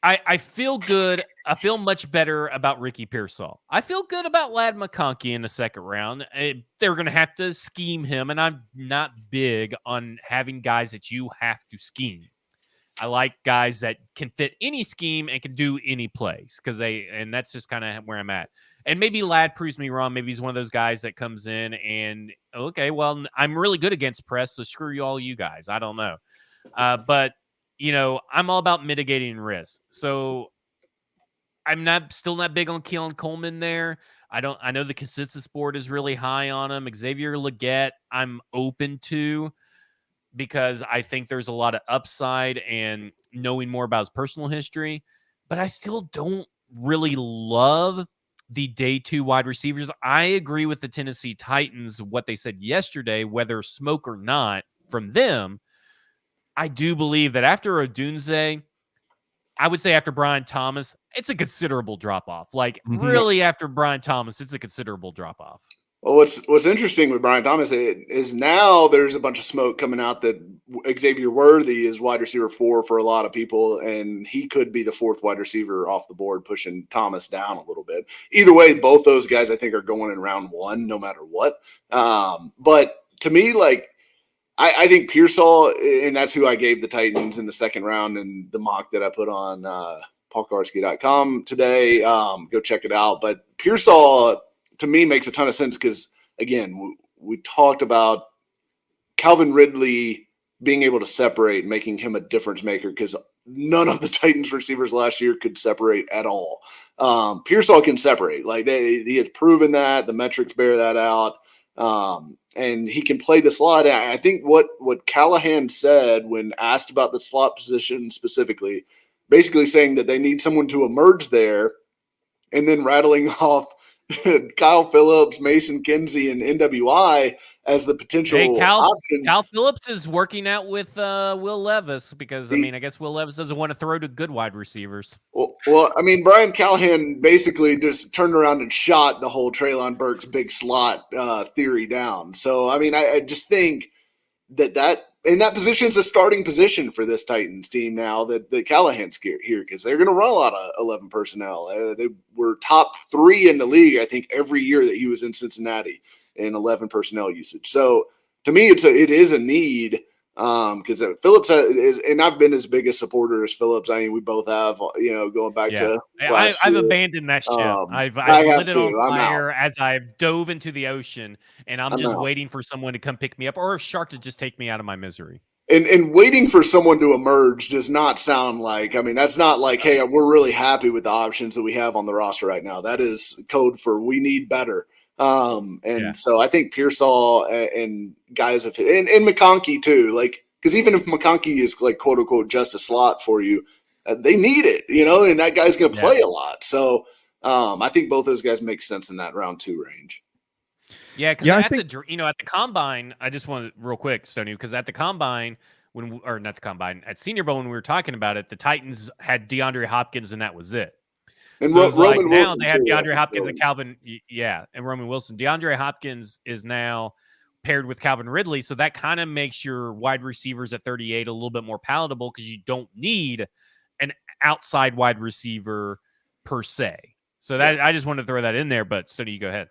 I feel good. I feel much better about Ricky Pearsall. I feel good about Ladd McConkey in the second round. They're going to have to scheme him, and I'm not big on having guys that you have to scheme. I like guys that can fit any scheme and can do any plays and that's just kind of where I'm at. And maybe Ladd proves me wrong. Maybe he's one of those guys that comes in and, okay, well, I'm really good against press, so screw you all you guys. I don't know. But, I'm all about mitigating risk. So I'm still not big on Keelan Coleman there. I know the consensus board is really high on him. Xavier Legette, I'm open to, because I think there's a lot of upside and knowing more about his personal history, but I still don't really love the day 2 wide receivers. I agree with the Tennessee Titans, what they said yesterday, whether smoke or not from them. I do believe that after Odunze, I would say after Brian Thomas, it's a considerable drop off. Like, really, after Brian Thomas, it's a considerable drop off. Well, what's interesting with Brian Thomas is now there's a bunch of smoke coming out that Xavier Worthy is wide receiver 4 for a lot of people, and he could be the 4th wide receiver off the board, pushing Thomas down a little bit. Either way, both those guys I think are going in round 1, no matter what. But to me, like, I think Pearsall, and that's who I gave the Titans in the second round in the mock that I put on paulkarski.com today. Go check it out. But Pearsall, to me, makes a ton of sense because, again, we talked about Calvin Ridley being able to separate, making him a difference maker, because none of the Titans receivers last year could separate at all. Pearsall can separate. Like, he has proven that. The metrics bear that out. And he can play the slot. I think what Callahan said when asked about the slot position specifically, basically saying that they need someone to emerge there, and then rattling off Kyle Phillips, Mason Kinsey, and NWI as the potential options. Kyle Phillips is working out with Will Levis because, I guess Will Levis doesn't want to throw to good wide receivers. Well, Brian Callahan basically just turned around and shot the whole Treylon Burks big slot theory down. So, I just think that in that position is a starting position for this Titans team now that Callahan's here, because they're going to run a lot of 11 personnel. They were top 3 in the league, I think, every year that he was in Cincinnati in 11 personnel usage. So to me, it is a need, because Phillips is, and I've been as big a supporter as Phillips. We both have, going back to last I've year. abandoned that ship. I've lit it on fire as I've dove into the ocean, and I'm just waiting for someone to come pick me up, or a shark to just take me out of my misery. And waiting for someone to emerge does not sound like, that's not like, hey, we're really happy with the options that we have on the roster right now. That is code for we need better. So I think Pearsall and guys have, and McConkey too, like, because even if McConkey is like quote unquote just a slot for you, they need it, and that guy's going to play a lot. So I think both those guys make sense in that round 2 range. Yeah, because at the combine, I just want to real quick, Stoney, because at the combine at Senior Bowl when we were talking about it, the Titans had DeAndre Hopkins and that was it. And so Roman Wilson now they have DeAndre Hopkins and Calvin, and Roman Wilson. DeAndre Hopkins is now paired with Calvin Ridley, so that kind of makes your wide receivers at 38 a little bit more palatable because you don't need an outside wide receiver per se. So that I just wanted to throw that in there, but Stoney, you go ahead.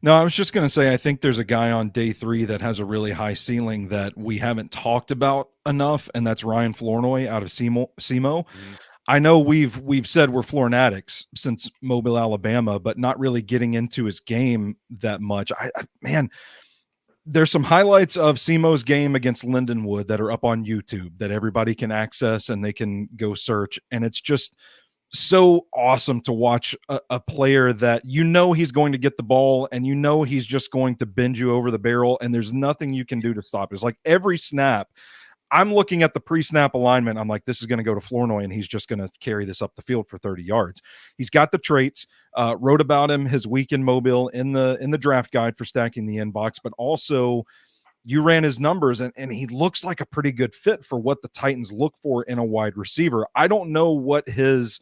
No, I was just going to say, I think there's a guy on day 3 that has a really high ceiling that we haven't talked about enough, and that's Ryan Flournoy out of SEMO. Mm-hmm. I know we've said we're Flournatics since Mobile, Alabama, but not really getting into his game that much. Man, there's some highlights of SEMO's game against Lindenwood that are up on YouTube that everybody can access and they can go search, and it's just so awesome to watch a player that he's going to get the ball and he's just going to bend you over the barrel and there's nothing you can do to stop it. It's like every snap I'm looking at the pre-snap alignment. I'm like, this is going to go to Flournoy, and he's just going to carry this up the field for 30 yards. He's got the traits. Wrote about him, his week in Mobile in the draft guide for Stacking the Inbox, but also you ran his numbers, and he looks like a pretty good fit for what the Titans look for in a wide receiver. I don't know what his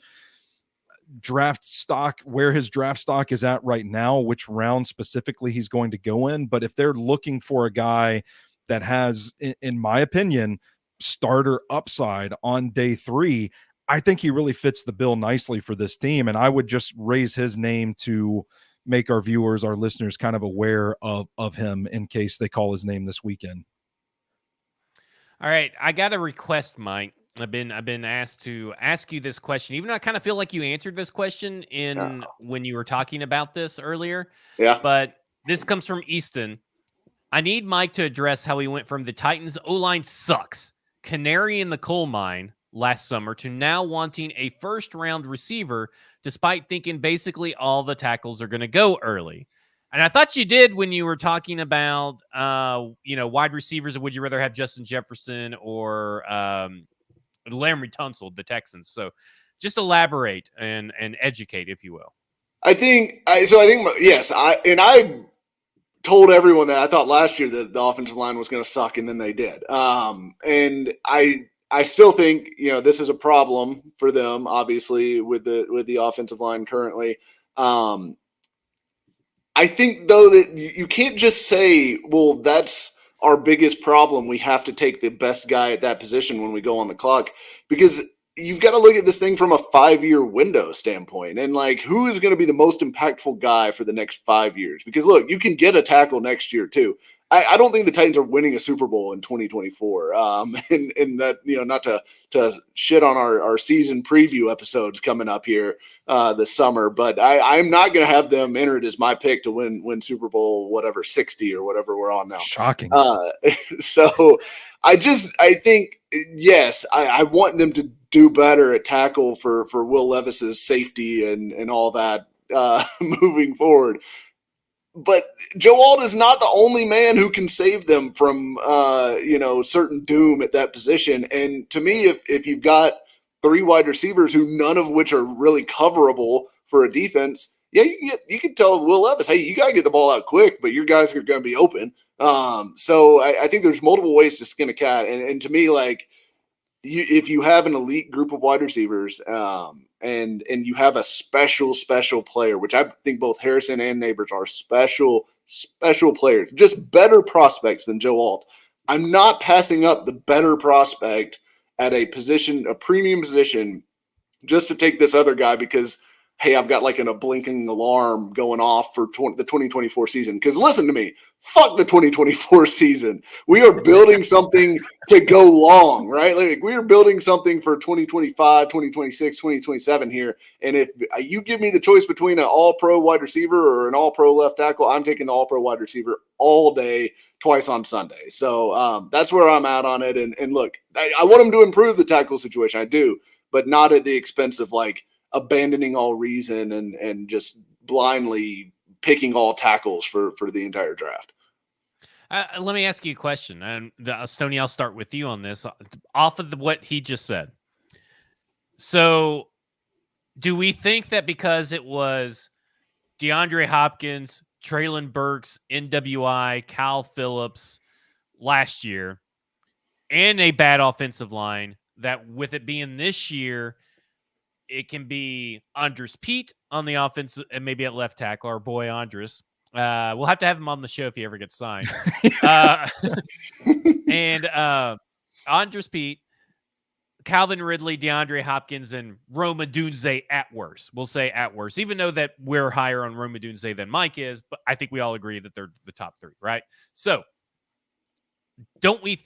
where his draft stock is at right now, which round specifically he's going to go in. But if they're looking for a guy that has, in my opinion, starter upside on day 3, I think he really fits the bill nicely for this team. And I would just raise his name to make our viewers, our listeners, kind of aware of him in case they call his name this weekend. All right, I got a request, Mike. I've been asked to ask you this question, even though I kind of feel like you answered this question when you were talking about this earlier. Yeah. But this comes from Easton. I need Mike to address how he went from the Titans O-line sucks, canary in the coal mine last summer, to now wanting a first-round receiver, despite thinking basically all the tackles are going to go early. And I thought you did when you were talking about, wide receivers. Would you rather have Justin Jefferson or Larry Tunsil, the Texans? So just elaborate and educate, if you will. I think yes. I told everyone that I thought last year that the offensive line was going to suck, and then they did. And I still think this is a problem for them, obviously with the offensive line currently. I think though that you can't just say, well, that's our biggest problem. We have to take the best guy at that position when we go on the clock, because you've got to look at this thing from a 5-year window standpoint. And like, who is going to be the most impactful guy for the next 5 years? Because look, you can get a tackle next year too. I don't think the Titans are winning a Super Bowl in 2024. And that, not to shit on our season preview episodes coming up here this summer, but I'm not going to have them entered as my pick to win Super Bowl, whatever, 60 or whatever we're on now. Shocking. So I think, yes, I want them to do better at tackle for Will Levis's safety and all that moving forward. But Joe Alt is not the only man who can save them from, certain doom at that position. And to me, if you've got 3 wide receivers who none of which are really coverable for a defense, yeah, you can tell Will Levis, hey, you got to get the ball out quick, but your guys are going to be open. So I think there's multiple ways to skin a cat. And to me, like, if you have an elite group of wide receivers, and you have a special player, which I think both Harrison and Neighbors are special players, just better prospects than Joe Alt. I'm not passing up the better prospect at a premium position, just to take this other guy because, hey, I've got like a blinking alarm going off for the 2024 season. Because listen to me, fuck the 2024 season. We are building something to go long, right? Like, we are building something for 2025, 2026, 2027 here. And if you give me the choice between an all-pro wide receiver or an all-pro left tackle, I'm taking the all-pro wide receiver all day, twice on Sunday. So that's where I'm at on it. And look, I want them to improve the tackle situation. I do, but not at the expense of like abandoning all reason and just blindly picking all tackles for the entire draft. Let me ask you a question, and Stoney, I'll start with you on this off of what he just said. So do we think that because it was DeAndre Hopkins, Traylon Burks, NWI, Kyle Phillips last year, and a bad offensive line, that with it being this year, it can be Andres Pete on the offense and maybe at left tackle, our boy Andres. We'll have to have him on the show if he ever gets signed. And Andres Pete, Calvin Ridley, DeAndre Hopkins, and Rome Odunze at worst. We'll say at worst, even though that we're higher on Rome Odunze than Mike is, but I think we all agree that they're the top 3, right? So don't we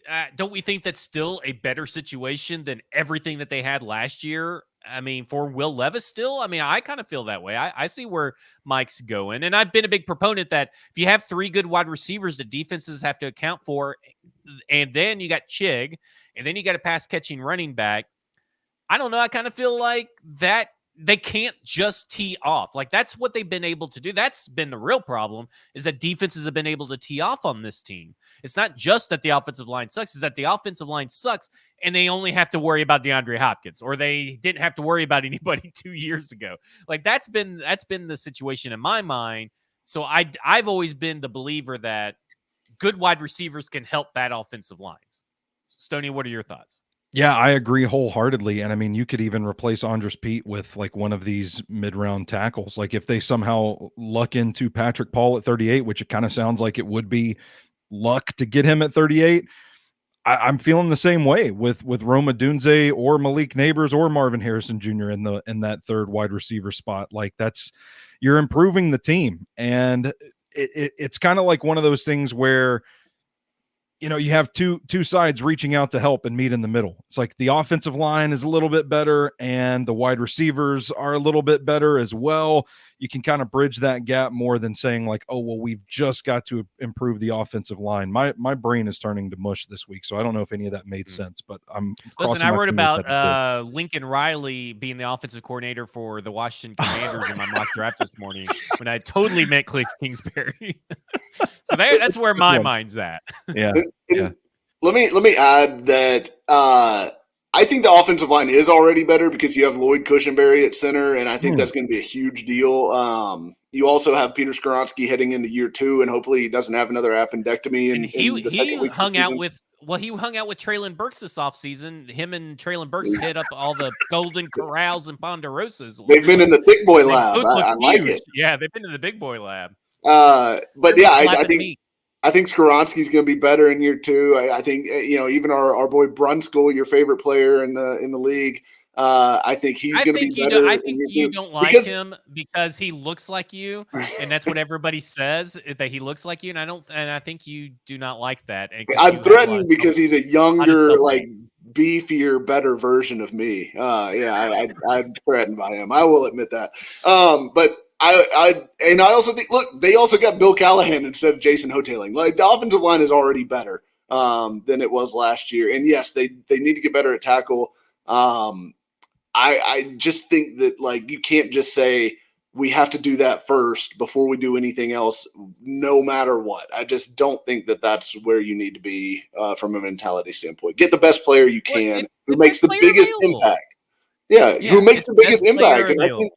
think that's still a better situation than everything that they had last year? I mean, for Will Levis still? I mean, I kind of feel that way. I see where Mike's going. And I've been a big proponent that if you have 3 good wide receivers, the defenses have to account for, and then you got Chig, and then you got a pass-catching running back. I don't know. I kind of feel like that they can't just tee off. Like, that's what they've been able to do. That's been the real problem, is that defenses have been able to tee off on this team. It's not just that the offensive line sucks, it's that the offensive line sucks and they only have to worry about DeAndre Hopkins, or they didn't have to worry about anybody 2 years ago. Like, that's been the situation in my mind. So I've always been the believer that good wide receivers can help bad offensive lines. Stoney, what are your thoughts? Yeah, I agree wholeheartedly. And I mean, you could even replace Andres Pete with like one of these mid-round tackles. Like if they somehow luck into Patrick Paul at 38, which it kind of sounds like it would be luck to get him at 38. I'm feeling the same way with Roma Dunze or Malik Neighbors or Marvin Harrison Jr. in that third wide receiver spot. Like you're improving the team. And it's kind of like one of those things where, you know, you have two sides reaching out to help and meet in the middle. It's like the offensive line is a little bit better and the wide receivers are a little bit better as well. You can kind of bridge that gap more than saying like, oh, well, we've just got to improve the offensive line. My brain is turning to mush this week, so I don't know if any of that made sense, but I'm Listen, I wrote that it about Lincoln Riley being the offensive coordinator for the Washington Commanders in my mock draft this morning when I totally meant Cliff Kingsbury. So that's where my mind's at. Yeah. Yeah. Let me add that I think the offensive line is already better because you have Lloyd Cushenberry at center, and I think that's going to be a huge deal. You also have Peter Skoronski heading into year 2, and hopefully he doesn't have another appendectomy in the second week. He hung out with Traylon Burks this offseason. Him and Traylon Burks hit up all the Golden Corrals and Ponderosas. They've been in the thick boy lab. I like it. Yeah, they've been in the big boy lab. But yeah, I think Skoronski's going to be better in year 2. I think, you know, even our boy Brunskill, your favorite player in the league, I think he's going to be better. I think you don't like him because he looks like you, and that's what everybody says, that he looks like you. And I think you do not like that. I'm threatened because he's a younger, like beefier, better version of me. I'm threatened by him. I will admit that. But I also think, look, they also got Bill Callahan instead of Jason Hoteling. Like, the offensive line is already better than it was last year. And yes, they need to get better at tackle. I just think that, like, you can't just say we have to do that first before we do anything else, no matter what. I just don't think that that's where you need to be from a mentality standpoint. Get the best player you can who makes the biggest impact. Yeah, who makes the biggest impact. And I think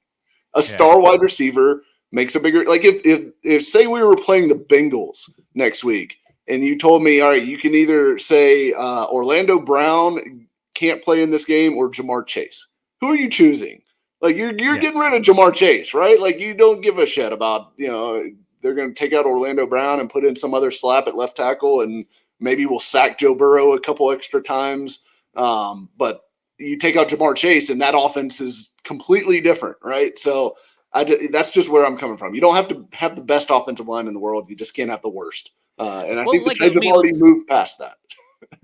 a star wide receiver makes a bigger, like if say we were playing the Bengals next week and you told me, all right, you can either say Orlando Brown can't play in this game or Jamar Chase. Who are you choosing? Like, you're getting rid of Jamar Chase, right? Like, you don't give a shit about, you know, they're going to take out Orlando Brown and put in some other slap at left tackle, and maybe we'll sack Joe Burrow a couple extra times. But you take out Jamar Chase, and that offense is completely different, right? So that's just where I'm coming from. You don't have to have the best offensive line in the world. You just can't have the worst. And I think the Titans have already moved past that.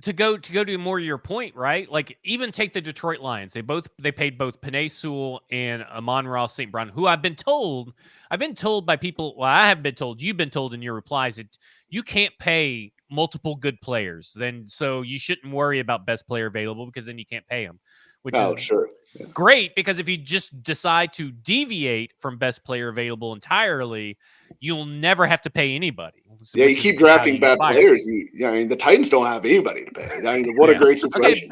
To go to more of your point, right? Like, even take the Detroit Lions. They paid both Penei Sewell and Amon-Ra St. Brown, who I've been told by people. Well, I haven't been told. You've been told in your replies that you can't pay multiple good players. So you shouldn't worry about best player available because then you can't pay them. Which is great, because if you just decide to deviate from best player available entirely, you'll never have to pay anybody. Yeah, you keep drafting bad players. I mean, the Titans don't have anybody to pay. I mean, what a great situation.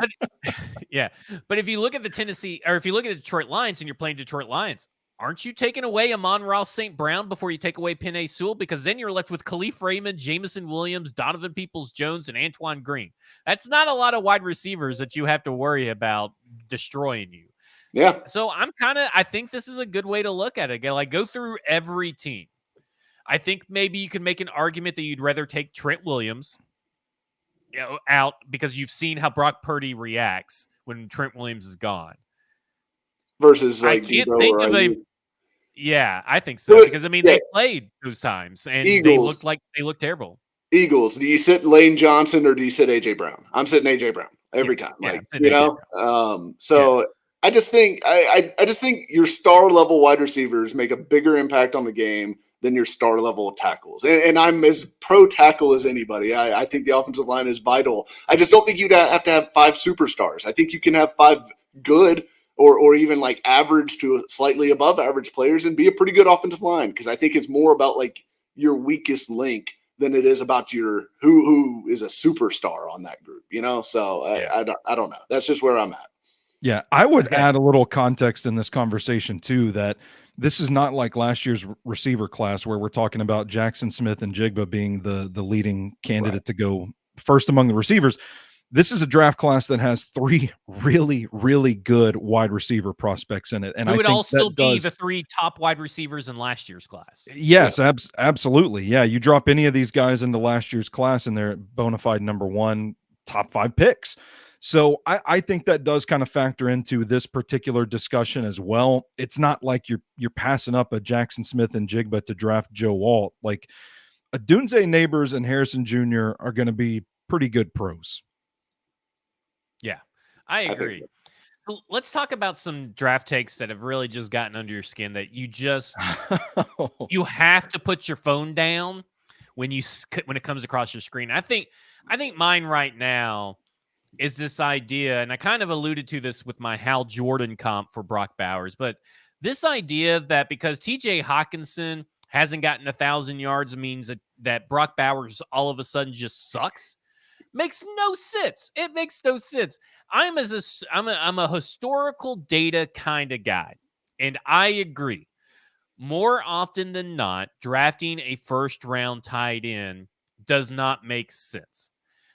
Okay, but if you look at the Detroit Lions and you're playing Detroit Lions, aren't you taking away Amon-Ra St. Brown before you take away Penei Sewell? Because then you're left with Khalif Raymond, Jameson Williams, Donovan Peoples-Jones, and Antoine Green. That's not a lot of wide receivers that you have to worry about destroying you. Yeah. So I think this is a good way to look at it. Again, like, go through every team. I think maybe you could make an argument that you'd rather take Trent Williams out because you've seen how Brock Purdy reacts when Trent Williams is gone. Versus, like, I can't think of a. Yeah, I think so, because I mean they played those times and Eagles, they looked terrible. Eagles. Do you sit Lane Johnson or do you sit AJ Brown? I'm sitting AJ Brown every time. Like, you know. I just think I just think your star level wide receivers make a bigger impact on the game than your star level tackles. And I'm as pro tackle as anybody. I think the offensive line is vital. I just don't think you'd have to have 5 superstars. I think you can have 5 good or even like average to slightly above average players and be a pretty good offensive line. Because I think it's more about like your weakest link than it is about your who is a superstar on that group, you know? So I don't know. That's just where I'm at. Yeah, I would add a little context in this conversation too, that this is not like last year's receiver class where we're talking about Jackson Smith and Jigba being the leading candidate to go first among the receivers. This is a draft class that has 3 really, really good wide receiver prospects in it. And Who I would think all still that be does, the 3 top wide receivers in last year's class. yes, absolutely. Yeah, you drop any of these guys into last year's class and they're bona fide number 1, top 5 picks. So I think that does kind of factor into this particular discussion as well. It's not like you're passing up a Jackson Smith and Jigba to draft Joe Alt. Like Adunze Neighbors and Harrison Jr. are going to be pretty good pros. Yeah, I agree. So. So let's talk about some draft takes that have really just gotten under your skin that you just you have to put your phone down when it comes across your screen. I think mine right now is this idea, and I kind of alluded to this with my Hal Jordan comp for Brock Bowers, but this idea that because TJ Hawkinson hasn't gotten 1,000 yards means that Brock Bowers all of a sudden just sucks makes no sense. It makes no sense. I'm a historical data kind of guy, and I agree. More often than not, drafting a first round tight end does not make sense.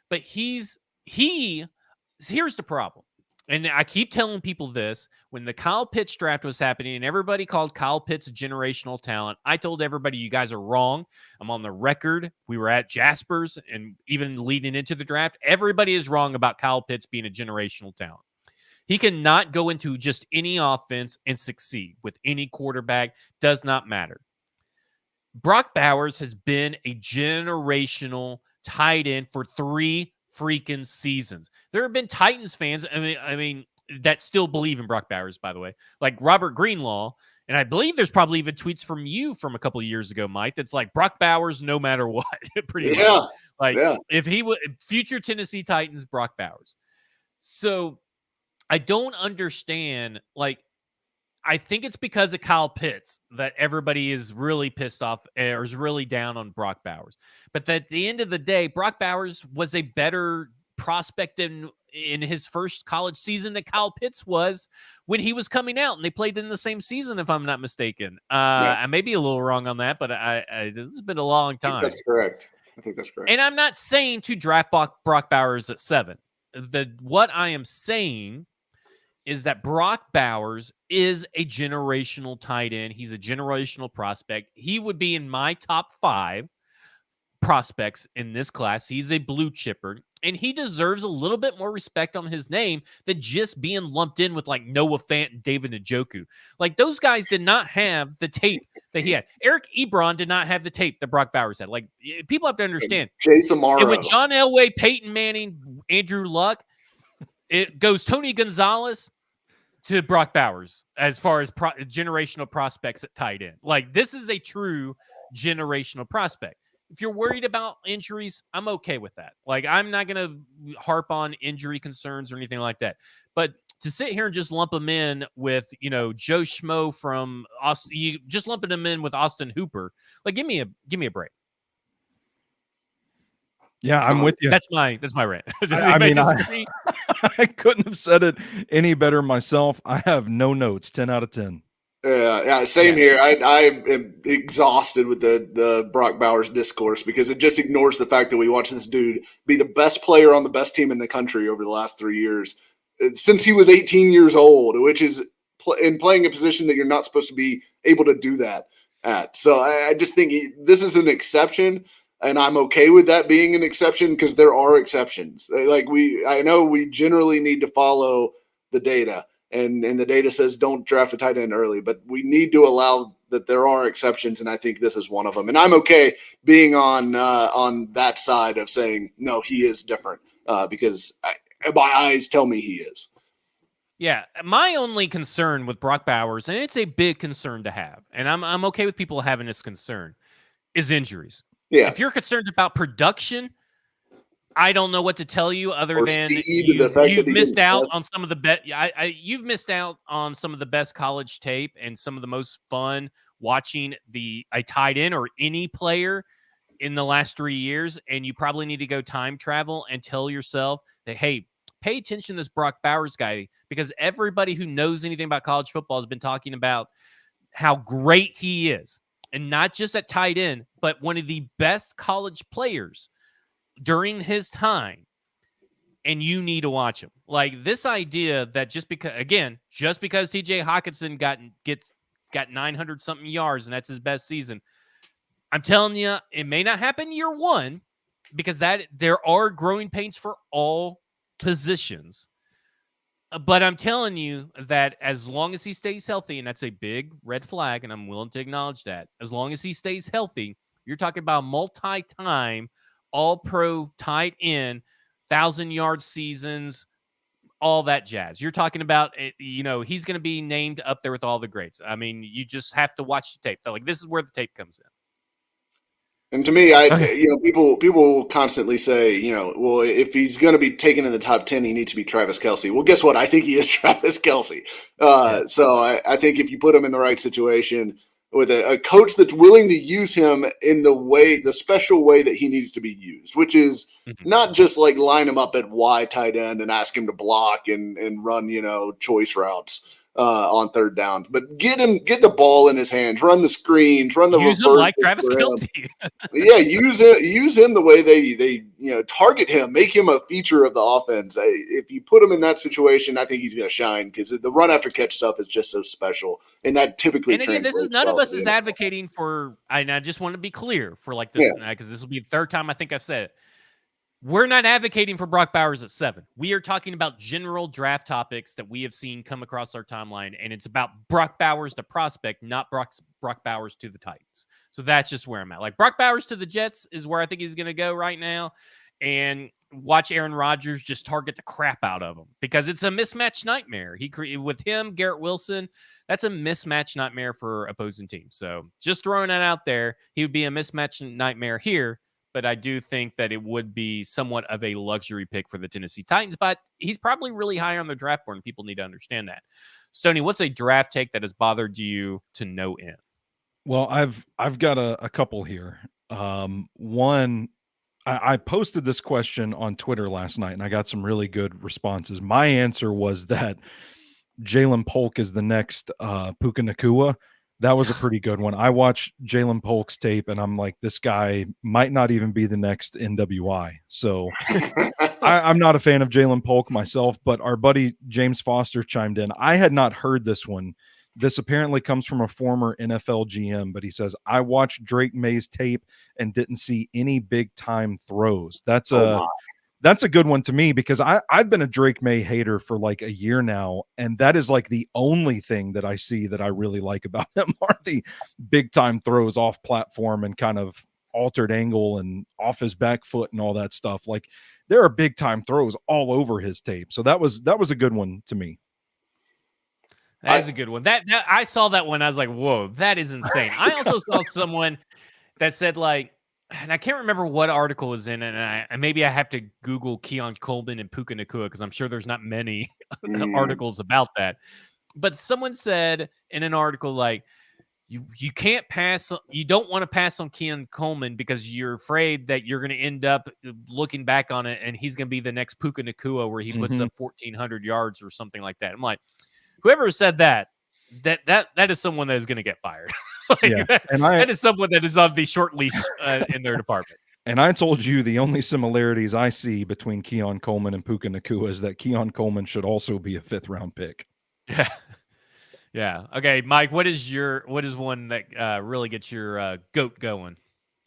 But here's the problem. And I keep telling people this when the Kyle Pitts draft was happening and everybody called Kyle Pitts a generational talent. I told everybody, you guys are wrong. I'm on the record. We were at Jasper's and even leading into the draft. Everybody is wrong about Kyle Pitts being a generational talent. He cannot go into just any offense and succeed with any quarterback. Does not matter. Brock Bowers has been a generational tight end for 3 freaking seasons. There have been Titans fans, I mean, that still believe in Brock Bowers, by the way, like Robert Greenlaw. And I believe there's probably even tweets from you from a couple of years ago, Mike, that's like Brock Bowers, no matter what. Pretty much. Like if he would future Tennessee Titans, Brock Bowers. So I don't understand. Like, I think it's because of Kyle Pitts that everybody is really pissed off or is really down on Brock Bowers. But at the end of the day, Brock Bowers was a better prospect in his first college season than Kyle Pitts was when he was coming out, and they played in the same season, if I'm not mistaken. I may be a little wrong on that, but it's been a long time. That's correct. I think that's correct. And I'm not saying to draft Brock Bowers at 7. What I am saying is that Brock Bowers is a generational tight end. He's a generational prospect. He would be in my top 5 prospects in this class. He's a blue chipper, and he deserves a little bit more respect on his name than just being lumped in with like Noah Fant and David Njoku. Like those guys did not have the tape that he had. Eric Ebron did not have the tape that Brock Bowers had. Like people have to understand. Jason Morrow. And with John Elway, Peyton Manning, Andrew Luck, it goes Tony Gonzalez to Brock Bowers as far as generational prospects at tight end. Like this is a true generational prospect. If you're worried about injuries, I'm okay with that. Like I'm not going to harp on injury concerns or anything like that. But to sit here and just lump them in with, Joe Schmo from Austin, you just lumping them in with Austin Hooper. Like give me a break. Yeah, I'm with you. That's my rant. I mean, I couldn't have said it any better myself. I have no notes. 10 out of 10. Yeah, same here. I am exhausted with the Brock Bowers discourse because it just ignores the fact that we watched this dude be the best player on the best team in the country over the last 3 years since he was 18 years old, which is in playing a position that you're not supposed to be able to do that at. So I just think this is an exception. And I'm okay with that being an exception because there are exceptions. I know we generally need to follow the data, and the data says don't draft a tight end early, but we need to allow that there are exceptions, and I think this is one of them. And I'm okay being on that side of saying no, he is different because my eyes tell me he is. Yeah, my only concern with Brock Bowers, and it's a big concern to have, and I'm okay with people having this concern, is injuries. Yeah. If you're concerned about production, I don't know what to tell you other Or than speed, the fact that you've he missed didn't out test. on some of the you've missed out on some of the best college tape and some of the most fun watching a tight end or any player in the last 3 years, and you probably need to go time travel and tell yourself that, hey, pay attention to this Brock Bowers guy, because everybody who knows anything about college football has been talking about how great he is, and not just at tight end, but one of the best college players during his time, and you need to watch him. Like, this idea that just because TJ Hawkinson got 900 something yards and that's his best season, I'm telling you, it may not happen year one, because there are growing pains for all positions. But I'm telling you that as long as he stays healthy, and that's a big red flag, and I'm willing to acknowledge that, as long as he stays healthy, you're talking about multi-time all-pro tight end, 1,000-yard seasons, all that jazz. You're talking about, he's going to be named up there with all the greats. I mean, you just have to watch the tape. Like, this is where the tape comes in. And to me, Okay. people constantly say, well, if he's going to be taken in the top 10, he needs to be Travis Kelce. Well, guess what? I think he is Travis Kelce. Yeah. So I think if you put him in the right situation with a coach that's willing to use him in the special way that he needs to be used, which is Mhm. not just like line him up at wide tight end and ask him to block and run, choice routes on third down, but get the ball in his hands, run the screens, run the Use him like reverses Travis for him. Kelce. Yeah, use him the way they target him, make him a feature of the offense. If you put him in that situation, I think he's going to shine, because the run after catch stuff is just so special, and that typically And again, translates none of well us to the is NFL. advocating for, and I just want to be clear for like this, Yeah. because this will be the third time I think I've said it. We're not advocating for Brock Bowers at 7. We are talking about general draft topics that we have seen come across our timeline, and it's about Brock Bowers, the prospect, not Brock Bowers to the Titans. So that's just where I'm at. Like, Brock Bowers to the Jets is where I think he's going to go right now, and watch Aaron Rodgers just target the crap out of him, because it's a mismatch nightmare. With him, Garrett Wilson, that's a mismatch nightmare for opposing teams. So just throwing that out there, he would be a mismatch nightmare here. But I do think that it would be somewhat of a luxury pick for the Tennessee Titans. But he's probably really high on the draft board, and people need to understand that. Stoney, what's a draft take that has bothered you to no end? Well, I've got a couple here. One, I posted this question on Twitter last night, and I got some really good responses. My answer was that Jalen Polk is the next Puka Nacua. That was a pretty good one. I watched Jalen Polk's tape, and I'm like, this guy might not even be the next NWI. So I'm not a fan of Jalen Polk myself, but our buddy James Foster chimed in. I had not heard this one. This apparently comes from a former NFL GM, but he says, I watched Drake May's tape and didn't see any big time throws. That's a good one to me, because I've been a Drake May hater for like a year now, and that is like the only thing that I see that I really like about him are the big time throws off platform and kind of altered angle and off his back foot and all that stuff. Like, there are big time throws all over his tape. So that was a good one to me. That is a good one. That I saw that one. I was like, whoa, that is insane. I also saw someone that said, like, and I can't remember what article is in it, and maybe I have to Google Keon Coleman and Puka Nacua, because I'm sure there's not many articles about that. But someone said in an article, like, you can't pass, you don't want to pass on Keon Coleman because you're afraid that you're going to end up looking back on it and he's going to be the next Puka Nacua where he puts up 1,400 yards or something like that. I'm like, whoever said that is someone that is going to get fired. That is someone that is on the short leash in their department. And I told you the only similarities I see between Keon Coleman and Puka Nacua is that Keon Coleman should also be a 5th round pick. Yeah. Yeah. Okay, Mike, what is one that really gets your goat going?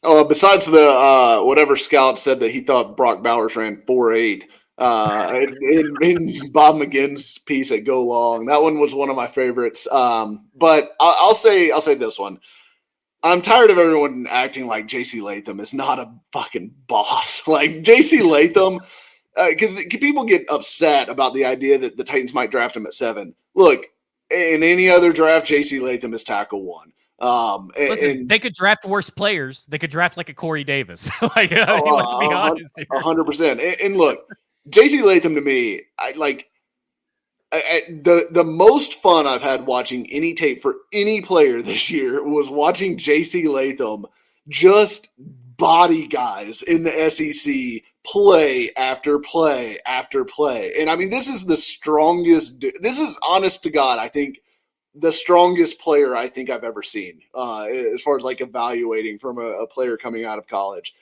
Besides the whatever scout said that he thought Brock Bowers ran 4.8, in Bob McGinn's piece at Go Long, that one was one of my favorites. But I'll say this one. I'm tired of everyone acting like JC Latham is not a fucking boss. Like, JC Latham, because people get upset about the idea that the Titans might draft him at 7. Look, in any other draft, JC Latham is tackle 1. Listen, And they could draft worse players. They could draft like a Corey Davis. Like, I mean, let's be oh, honest here. 100%. And look, JC Latham to me, the most fun I've had watching any tape for any player this year was watching JC Latham just body guys in the SEC play after play after play. And I mean, this is the strongest. This is honest to God, I think the strongest player I think I've ever seen as far as like evaluating from a player coming out of college.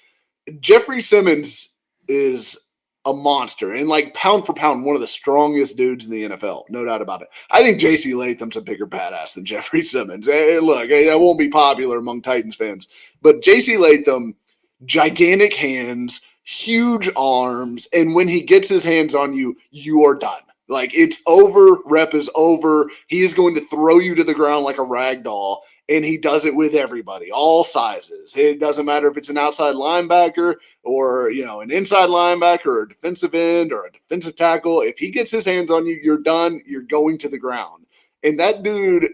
Jeffrey Simmons is a monster and like pound for pound, one of the strongest dudes in the NFL, no doubt about it. I think JC Latham's a bigger badass than Jeffrey Simmons. Look, that won't be popular among Titans fans, but JC Latham, gigantic hands, huge arms, and when he gets his hands on you, you are done. Like it's over, rep is over. He is going to throw you to the ground like a rag doll. And he does it with everybody, all sizes. It doesn't matter if it's an outside linebacker or, an inside linebacker or a defensive end or a defensive tackle. If he gets his hands on you, you're done. You're going to the ground. And that dude,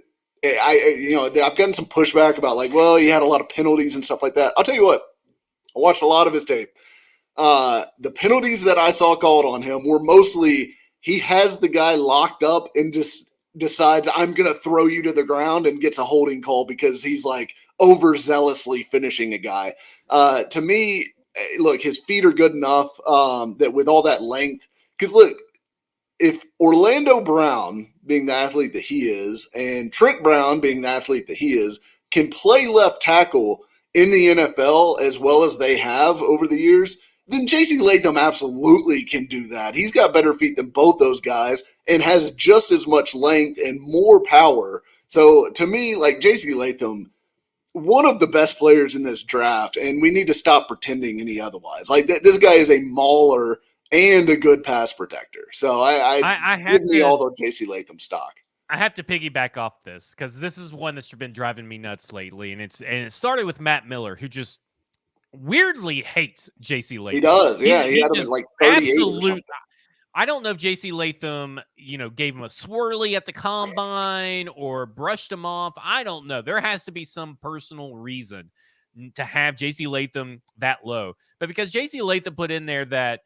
I've gotten some pushback about like, well, he had a lot of penalties and stuff like that. I'll tell you what, I watched a lot of his tape. The penalties that I saw called on him were mostly he has the guy locked up and just decides I'm going to throw you to the ground and gets a holding call because he's like overzealously finishing a guy. To me, look, his feet are good enough that with all that length, because look, if Orlando Brown, being the athlete that he is, and Trent Brown, being the athlete that he is, can play left tackle in the NFL as well as they have over the years, then JC Latham absolutely can do that. He's got better feet than both those guys and has just as much length and more power. So to me, like JC Latham, one of the best players in this draft, and we need to stop pretending any otherwise. Like this guy is a mauler and a good pass protector. So I have give me to, all the JC Latham stock. I have to piggyback off this because this is one that's been driving me nuts lately, and it started with Matt Miller, who just weirdly hates JC Latham. He does, yeah. He had him at just like 38 or absolute. something. I don't know if JC Latham, gave him a swirly at the combine or brushed him off. I don't know. There has to be some personal reason to have JC Latham that low. But because JC Latham put in there that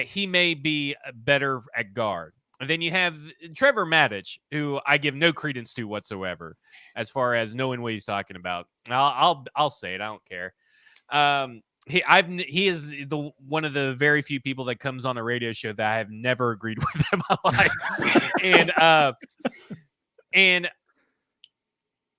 he may be better at guard. And then you have Trevor Maddich, who I give no credence to whatsoever, as far as knowing what he's talking about. I'll say it. I don't care. He is the one of the very few people that comes on a radio show that I have never agreed with in my life. And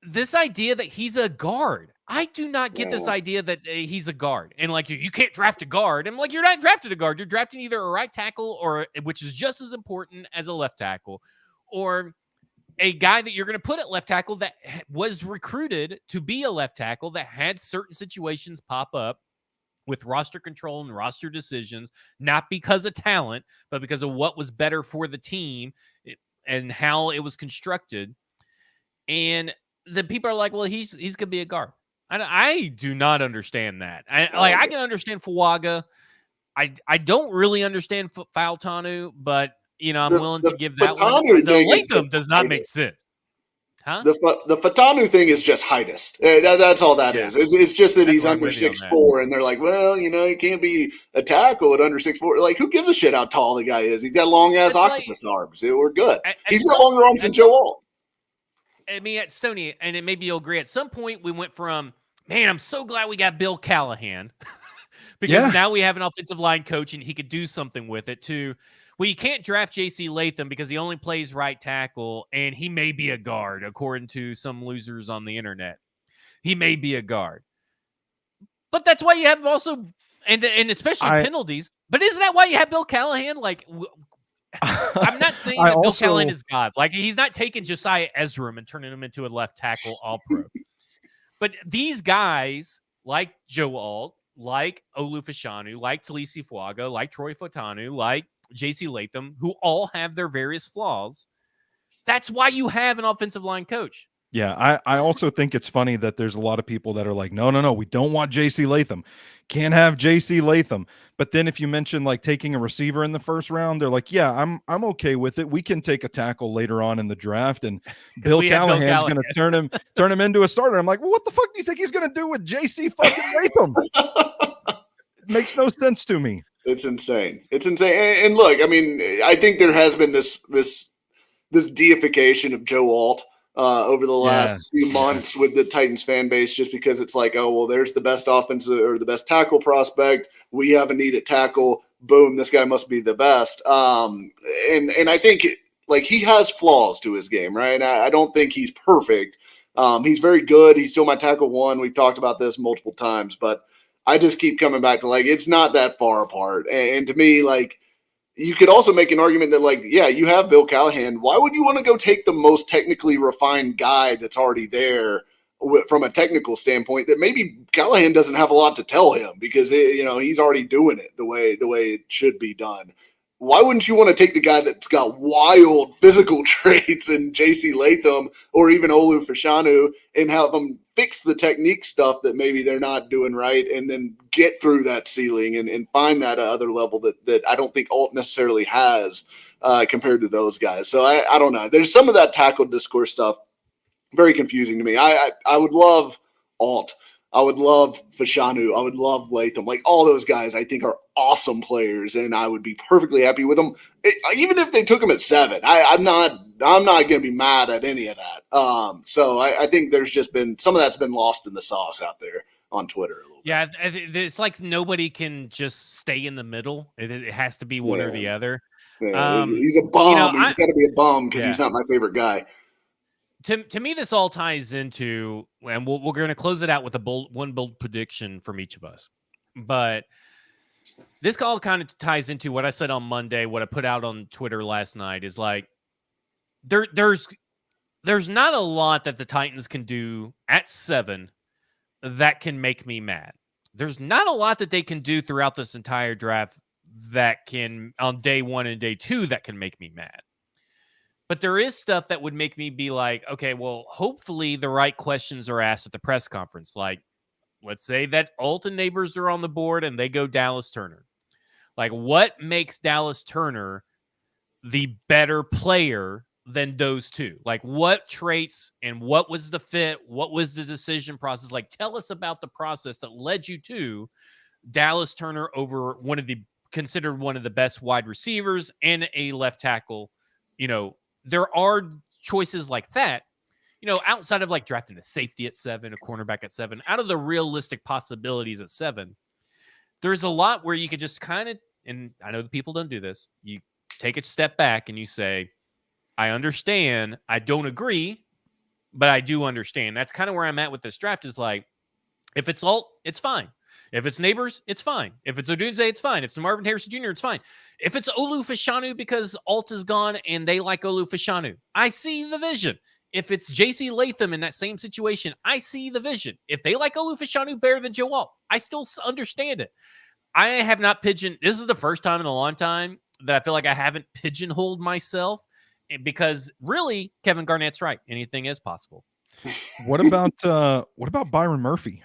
this idea that he's a guard, I do not get this idea that he's a guard. And like you can't draft a guard. I'm like, you're not drafted a guard. You're drafting either a right tackle or which is just as important as a left tackle, or a guy that you're going to put at left tackle that was recruited to be a left tackle that had certain situations pop up with roster control and roster decisions, not because of talent, but because of what was better for the team and how it was constructed. And the people are like, well, he's going to be a guard. I do not understand that. I can understand Fuaga. I don't really understand Fautanu, but I'm willing to give that one. The Latham does not make sense. Huh? The Fatanu thing is just heightest. That's all that is. It's just that he's under 6'4", and they're like, well, he can't be a tackle at under 6'4". Like, who gives a shit how tall the guy is? He's got long ass octopus arms. We're good. He's got longer arms than Joe Alt. I mean, at Stoney, and maybe you'll agree, at some point we went from, man, I'm so glad we got Bill Callahan because now we have an offensive line coach and he could do something with it, to, well, you can't draft JC Latham because he only plays right tackle and he may be a guard, according to some losers on the internet. He may be a guard. But that's why you have also, and especially penalties, but isn't that why you have Bill Callahan? Like, I'm not saying that Bill Callahan is God. Like, he's not taking Josiah Ezram and turning him into a left tackle all-pro. But these guys, like Joe Alt, like Olu Fashanu, like Talisi Fuaga, like Troy Fatanu, like JC Latham, who all have their various flaws, that's why you have an offensive line coach. Yeah, I also think it's funny that there's a lot of people that are like, no, we don't want JC Latham. Can't have JC Latham. But then if you mention like taking a receiver in the first round, they're like, yeah, I'm okay with it. We can take a tackle later on in the draft, and Because Bill we have Bill Callahan's Callahan. going to turn him into a starter. I'm like, well, what the fuck do you think he's going to do with JC fucking Latham? It makes no sense to me. It's insane. It's insane. And look, I mean, I think there has been this deification of Joe Alt over the last few months with the Titans fan base, just because it's like, oh well, there's the best offensive or the best tackle prospect. We have a need at tackle. Boom, this guy must be the best. And I think like he has flaws to his game, right? I don't think he's perfect. He's very good. He's still my tackle one. We've talked about this multiple times, but I just keep coming back to like it's not that far apart. And to me, like you could also make an argument that like, yeah, you have Bill Callahan. Why would you want to go take the most technically refined guy that's already there from a technical standpoint that maybe Callahan doesn't have a lot to tell him because he's already doing it the way it should be done. Why wouldn't you want to take the guy that's got wild physical traits in JC Latham or even Olu Fashanu and have them fix the technique stuff that maybe they're not doing right and then get through that ceiling and find that other level that I don't think Alt necessarily has compared to those guys. So I don't know. There's some of that tackle discourse stuff very confusing to me. I would love Alt. I would love Fashanu. I would love Latham. Like all those guys, I think are awesome players, and I would be perfectly happy with them. Even if they took them at 7, I'm not going to be mad at any of that. So I think there's just been some of that's been lost in the sauce out there on Twitter a little Yeah, it's like nobody can just stay in the middle. It has to be one or the other. bit. Yeah, he's a bum. He's got to be a bum because Yeah. he's not my favorite guy. To me, this all ties into, and we're going to close it out with one bold prediction from each of us. But this all kind of ties into what I said on Monday, what I put out on Twitter last night is like, there's not a lot that the Titans can do at 7 that can make me mad. There's not a lot that they can do throughout this entire draft that can, on day 1 and day 2, that can make me mad. But there is stuff that would make me be like, okay, well, hopefully the right questions are asked at the press conference. Like, let's say that Alton Neighbors are on the board and they go Dallas Turner. Like, what makes Dallas Turner the better player than those two? Like, what traits and what was the fit? What was the decision process? Like, tell us about the process that led you to Dallas Turner over considered one of the best wide receivers and a left tackle. There are choices like that, outside of like drafting a safety at 7, a cornerback at 7, out of the realistic possibilities at 7, there's a lot where you could just kind of, and I know the people don't do this, you take a step back and you say, I understand, I don't agree, but I do understand. That's kind of where I'm at with this draft is like, if it's Alt, it's fine. If it's Neighbors, it's fine. If it's Odunze, it's fine. If it's Marvin Harrison Jr., it's fine. If it's Olu Fashanu because Alt is gone and they like Olu Fashanu, I see the vision. If it's JC Latham in that same situation, I see the vision. If they like Olu Fashanu better than Joe Alt, I still understand it. I have not this is the first time in a long time that I feel like I haven't pigeonholed myself because really, Kevin Garnett's right. Anything is possible. What about Byron Murphy?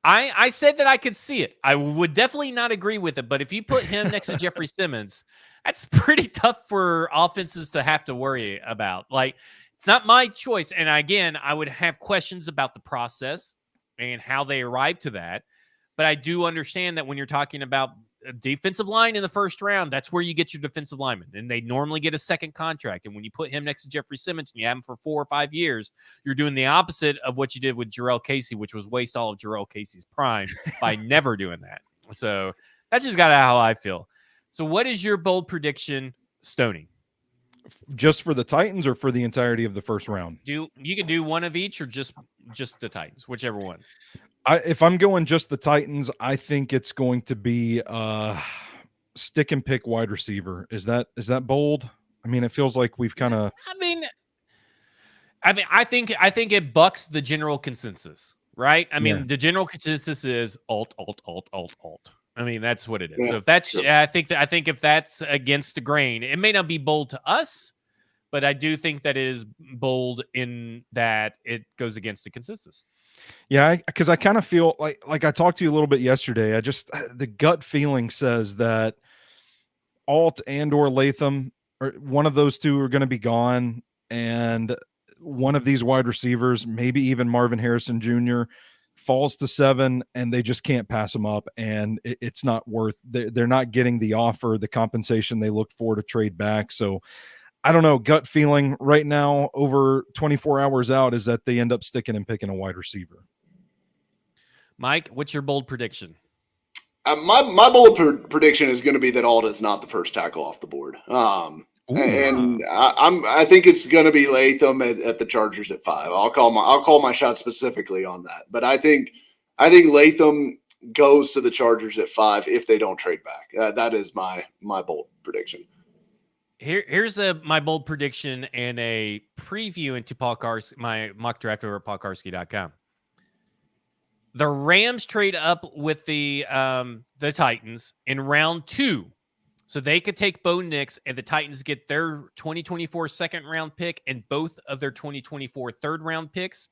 I said that I could see it. I would definitely not agree with it, but if you put him next to Jeffrey Simmons, that's pretty tough for offenses to have to worry about. Like, it's not my choice. And again, I would have questions about the process and how they arrived to that. But I do understand that when you're talking about a defensive line in the first round, that's where you get your defensive lineman. And they normally get a second contract. And when you put him next to Jeffrey Simmons and you have him for 4 or 5 years, you're doing the opposite of what you did with Jarrell Casey, which was waste all of Jarrell Casey's prime by never doing that. So that's just got how I feel. So what is your bold prediction, Stoney? Just for the Titans or for the entirety of the first round? You can do one of each or just the Titans, whichever one. If I'm going just the Titans, I think it's going to be stick and pick wide receiver. Is that bold? I mean, it feels like we've kind of. I think it bucks the general consensus, right? I mean, Yeah. the general consensus is alt. I mean, that's what it is. Yeah, So if that's, sure. I think if that's against the grain, it may not be bold to us, but I do think that it is bold in that it goes against the consensus. Yeah, because I kind of feel like I talked to you a little bit yesterday. I just the gut feeling says that Alt and or Latham, or one of those two, are going to be gone, and one of these wide receivers, maybe even Marvin Harrison Jr., falls to 7, and they just can't pass him up, and it's not worth. They're not getting the offer, the compensation they look for to trade back. So I don't know. Gut feeling right now, over 24 hours out, is that they end up sticking and picking a wide receiver. Mike, what's your bold prediction? My bold prediction is going to be that Alt is not the first tackle off the board. And I think it's going to be Latham at the Chargers at 5. I'll call my shot specifically on that. But I think Latham goes to the Chargers at 5 if they don't trade back. That is my bold prediction. Here's my bold prediction and a preview into my mock draft over at paulkarski.com. The Rams trade up with the Titans in round 2. So they could take Bo Nix, and the Titans get their 2024 second round pick and both of their 2024 third round picks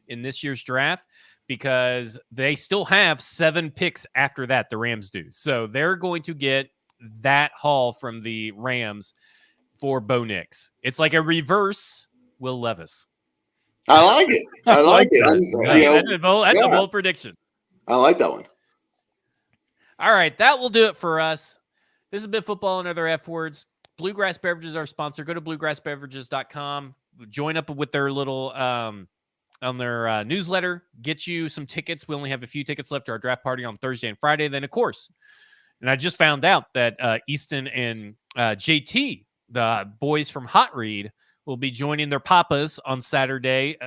in this year's draft, because they still have 7 picks after that, the Rams do. So they're going to get that haul from the Rams for Bo Nix. It's like a reverse Will Levis. I like it. I like it. That's a bold prediction. I like that one. All right, that will do it for us. This has been Football and Other F Words. Bluegrass Beverages are our sponsor. Go to bluegrassbeverages.com. Join up with their little on their newsletter. Get you some tickets. We only have a few tickets left to our draft party on Thursday and Friday. Then, of course, and I just found out that Easton and JT, the boys from Hot Read, will be joining their papas on Saturday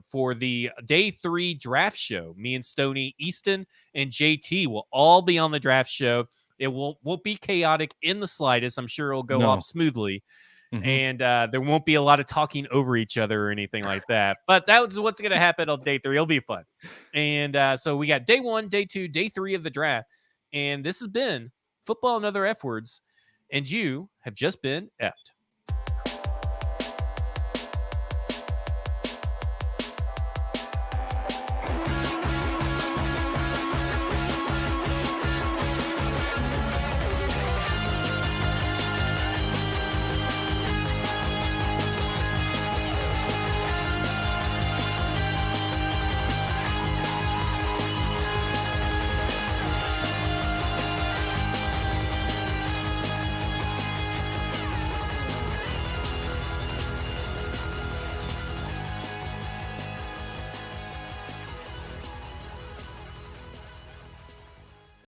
for the day 3 draft show. Me and Stoney, Easton, and JT will all be on the draft show. It won't be chaotic in the slightest. I'm sure it'll go off smoothly. Mm-hmm. And there won't be a lot of talking over each other or anything like that. But that's what's going to happen on day 3. It'll be fun. And so we got day 1, day 2, day 3 of the draft. And this has been Football and Other F Words. And you have just been effed.